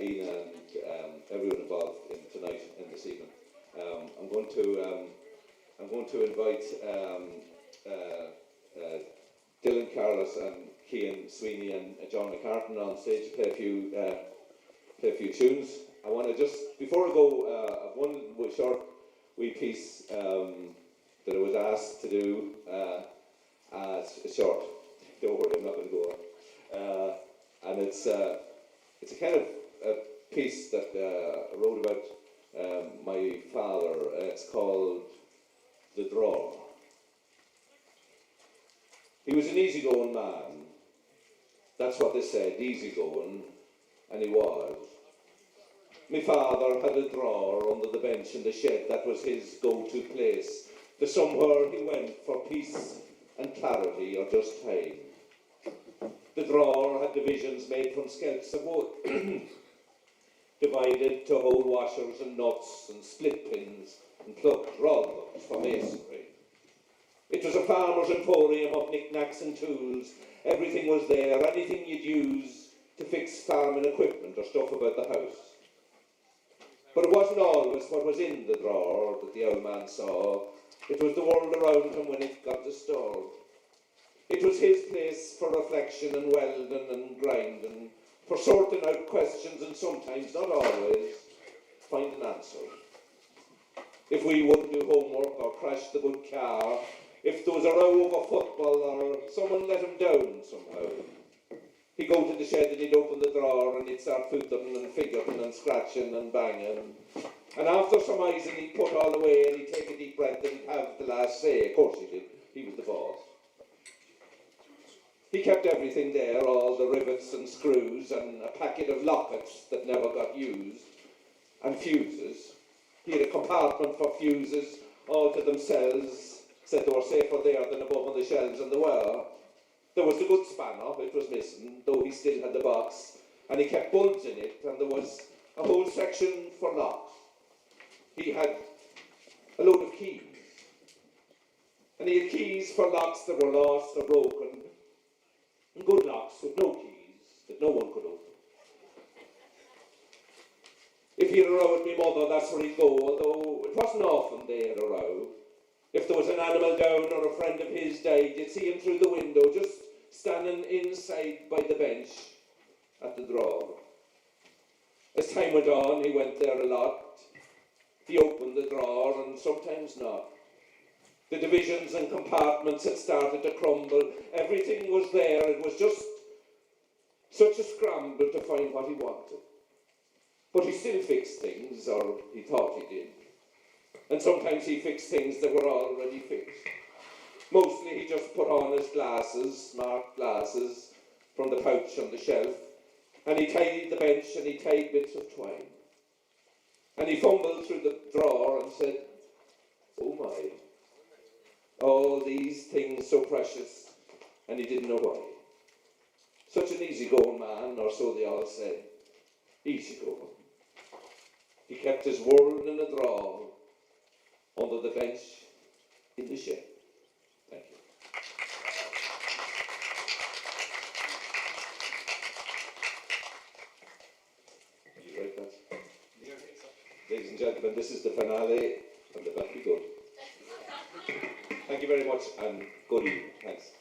Ina and everyone involved in tonight and this evening. I'm going to invite Dylan Carlos and Cian Sweeney and John McCartan on stage to play a few tunes. I want to just, before I go, one short wee piece that I was asked to do as short. Don't worry, I'm not going to go on. And it's a kind of a piece that I wrote about my father. It's called The Draw. He was an easygoing man. That's what they said, easygoing, and he was. My father had a drawer under the bench in the shed. That was his go-to place. The somewhere he went for peace and clarity, or just time. The drawer had divisions made from skelps of wood, divided to hold washers and nuts and split pins and plugged rod hooks for masonry. It was a farmer's emporium of knickknacks and tools. Everything was there, anything you'd use to fix farming equipment or stuff about the house. But it wasn't always what was in the drawer that the old man saw. It was the world around him when it got disturbed. It was his place for reflection and welding and grinding, for sorting out questions and sometimes, not always, find an answer. If we wouldn't do homework or crash the good car, if there was a row over football or someone let him down somehow, he'd go to the shed and he'd open the drawer and he'd start footling and figuring and scratching and banging. And after surmising, he'd put all away and he'd take a deep breath and he'd have the last say. Of course he did. He was the boss. He kept everything there, all the rivets and screws and a packet of lockets that never got used, and fuses. He had a compartment for fuses all to themselves, said they were safer there than above on the shelves, and they were. There was the good spanner, it was missing, though he still had the box, and he kept bulbs in it, and there was a whole section for locks. He had a load of keys, and he had keys for locks that were lost or broken, and good locks with no keys that no one could open. If he had a row with me mother, that's where he'd go, although it wasn't often they had a row. If there was an animal down or a friend of his died, you'd see him through the window, just standing inside by the bench at the drawer. As time went on, he went there a lot. He opened the drawer, and sometimes not. The divisions and compartments had started to crumble. Everything was there. It was just such a scramble to find what he wanted. But he still fixed things, or he thought he did. And sometimes he fixed things that were already fixed. Mostly he just put on his glasses, smart glasses, from the pouch on the shelf, and he tidied the bench and he tied bits of twine. And he fumbled through the drawer and said, "Oh my, all these things so precious," and he didn't know why. Such an easygoing man, or so they all said. Easygoing. He kept his world in a drawer, under the bench, in the shed. Thank you. You write that? Ladies and gentlemen, this is the finale, and the back be good. Thank you very much, and good evening. Thanks.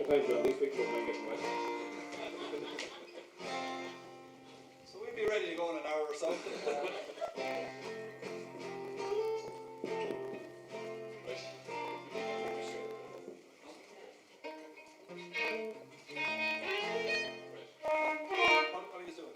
Depends on these weeks, we'll make it right. So we'd be ready to go in an hour or so. What are you doing?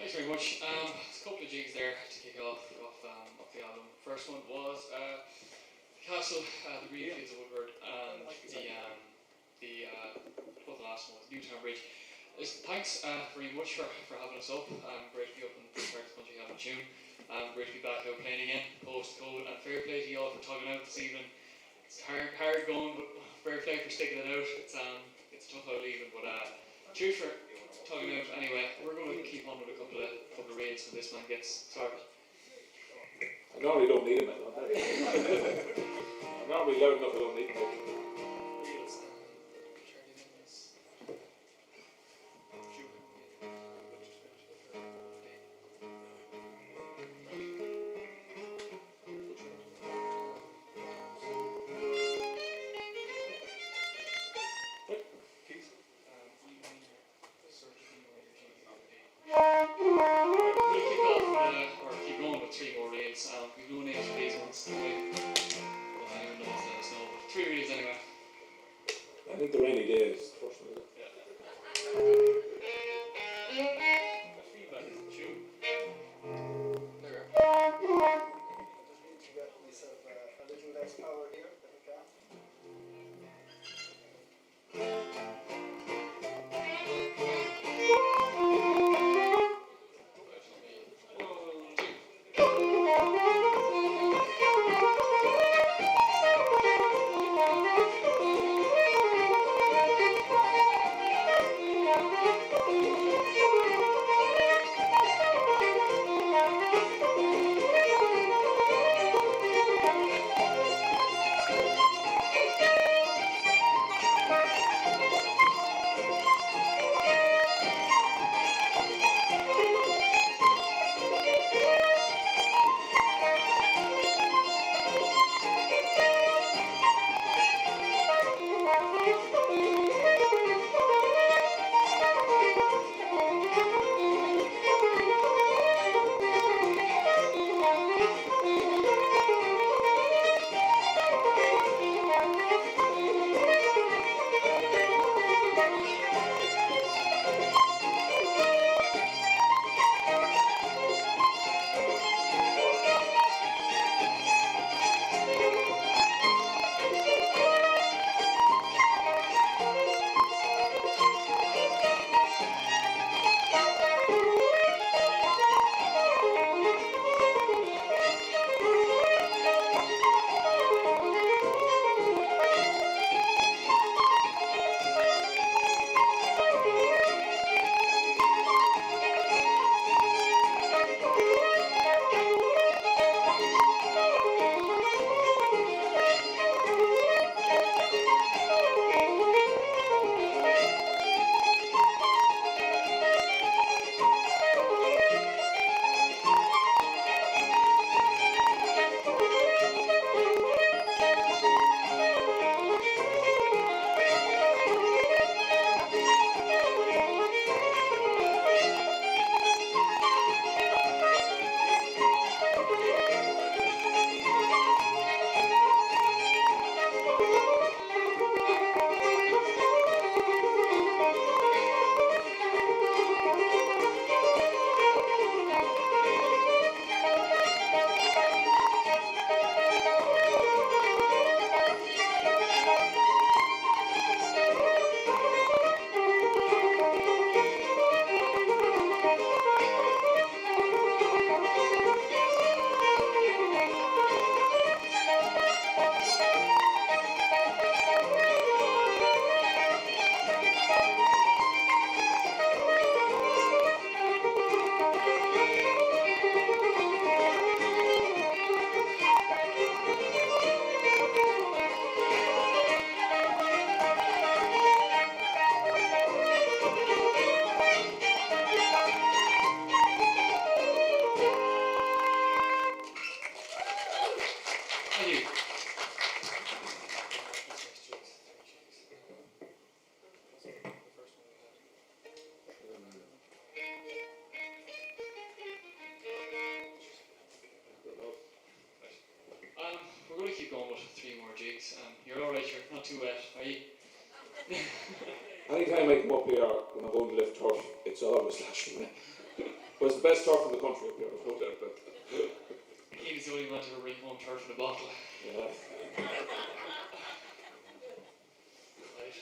Thanks very much. There's a couple of jigs there to kick off the album. First one was Castle, the Green Fields of Woodward, and the last one was Newtown Bridge. Thanks very much for having us up. Great to be up in the start of the country having a tune. Great to be back out playing again post-COVID, and fair play to you all for tugging out this evening. It's hard going, but fair play for sticking it out. It's tough out leaving, but cheers for tugging out anyway. We're going to keep on with a couple of reels when this one gets started. I normally don't need them, I'm normally loud enough, I don't need them. I think the rainy day is the first one. Feedback is the tune. There. too wet, are you? Anytime I come up here when I'm going to lift turf, it's always slashing me. But it's the best turf in the country up here, I'll put that, but He was the only one to ever bring home turf in a bottle. yeah. Right.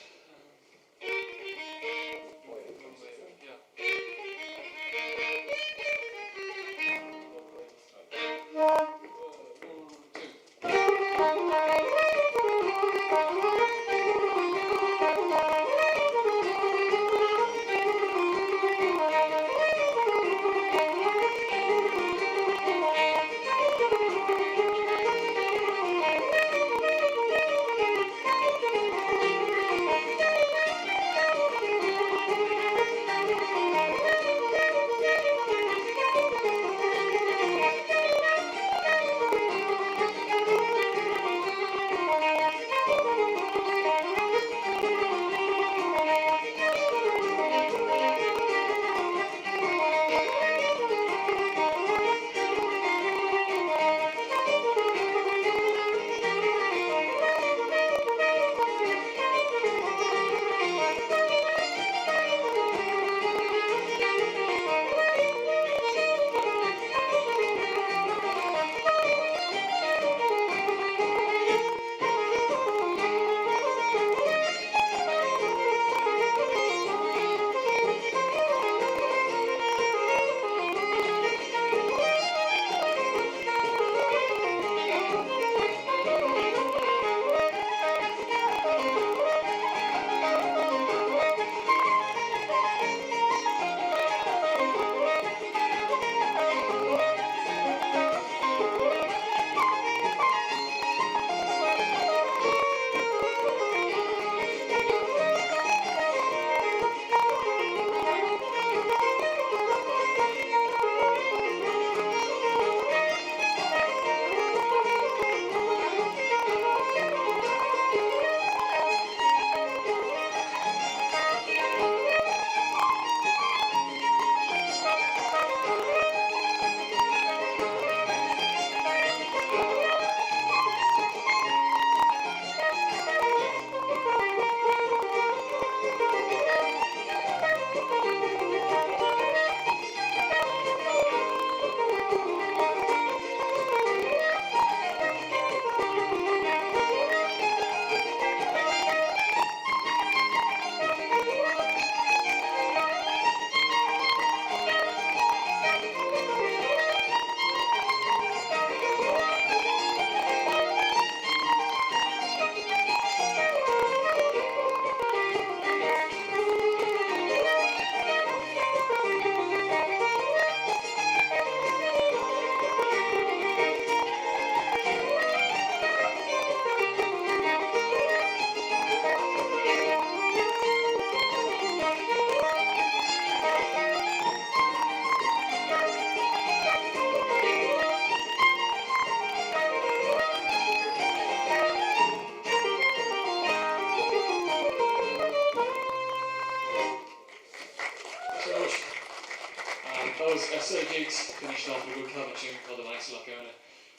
That was a set of gigs finished off with a good Cavan tune called the Blacklion.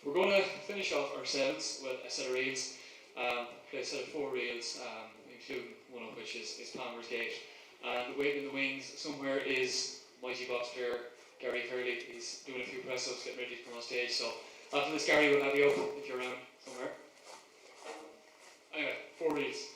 We're going to finish off our sets with a set of reels. Play a set of 4 reels, including one of which is Palmer's Gate. And waiting in the wings somewhere is mighty box player Gary Curley. He's doing a few press ups, getting ready to come on stage. So after this, Gary will have you up if you're around somewhere. Anyway, 4 reels.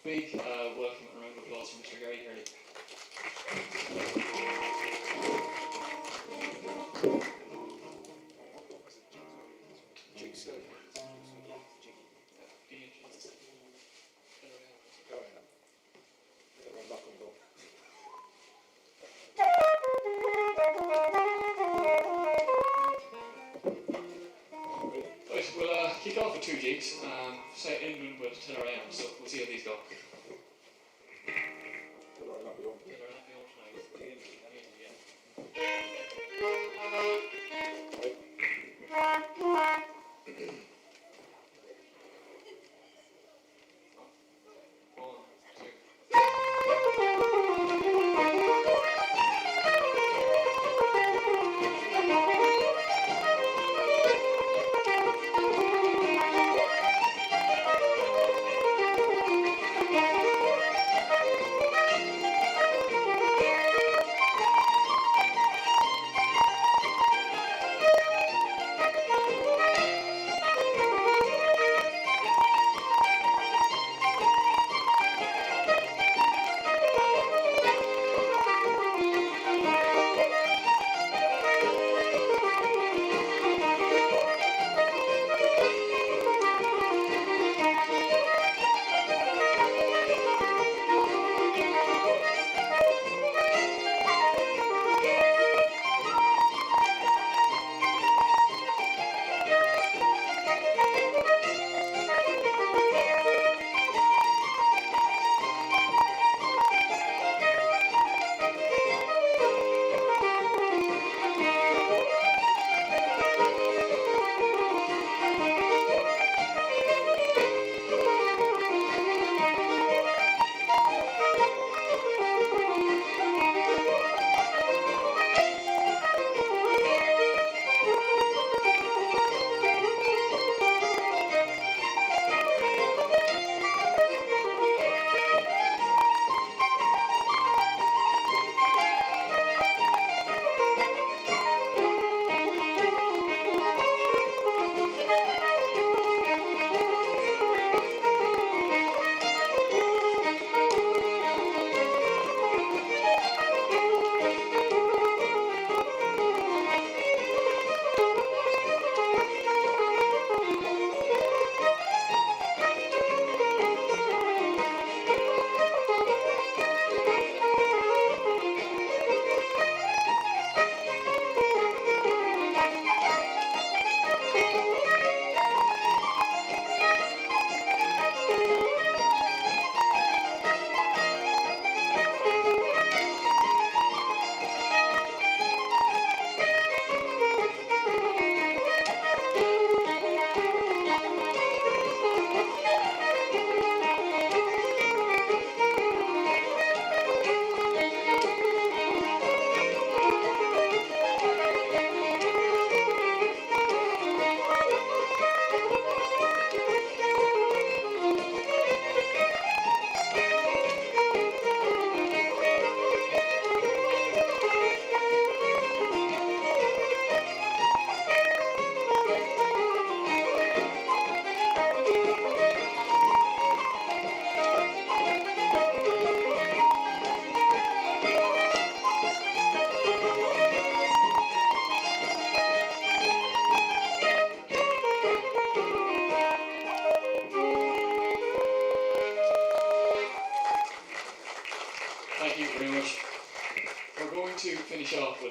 Big welcome and a round of applause for Mr. Gary Hurley. Right, we'll kick off with two jigs, say England with Till I Am, so we'll see how these go. Thank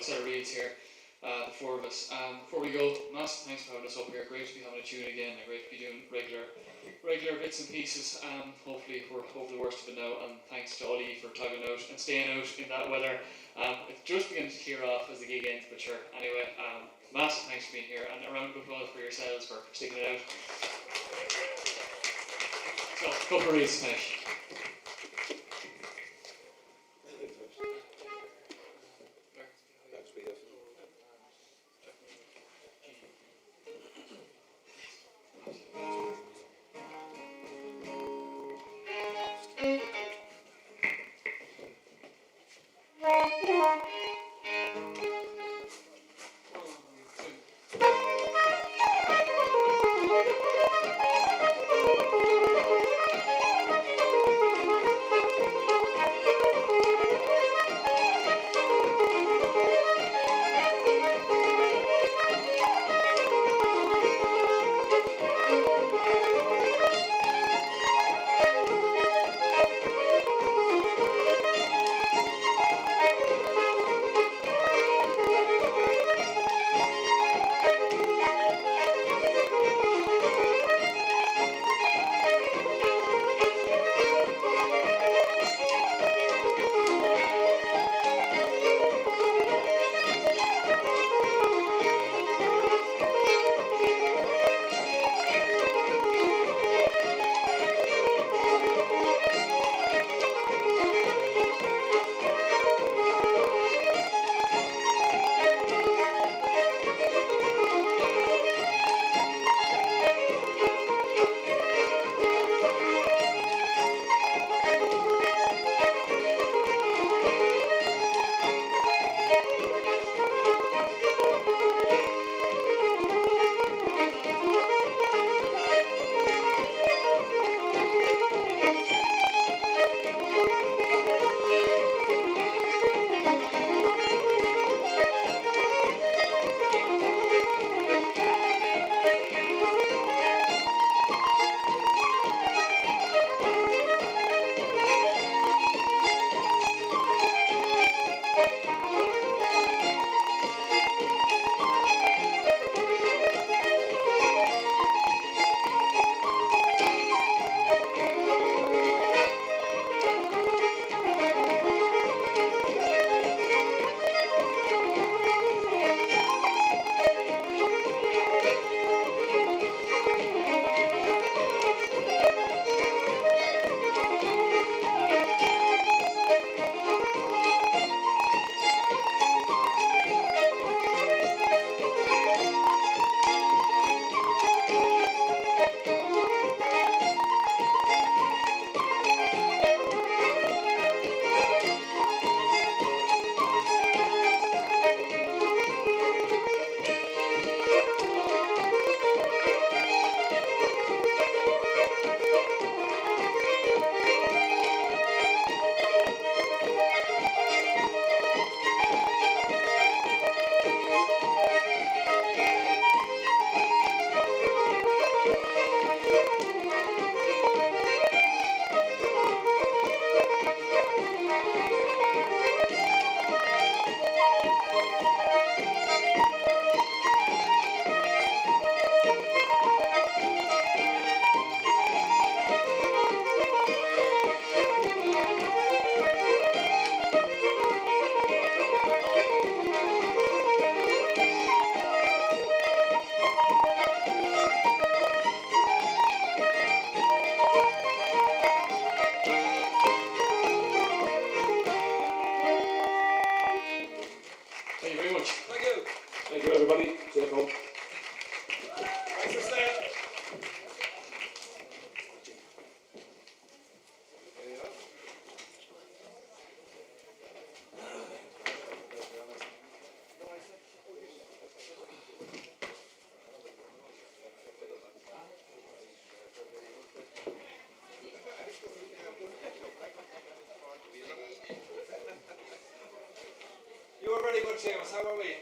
a set of reads here, the four of us. Before we go, massive thanks for having us up here. Great to be having a tune again, and great to be doing regular bits and pieces. Hopefully we're over the worst of it now, and thanks to all of you for tugging out and staying out in that weather. It's just beginning to clear off as the gig ends, but sure. Anyway, massive thanks for being here, and a round of applause for yourselves for sticking it out. So, couple of reads to finish. You were very good, Seamus. How are we?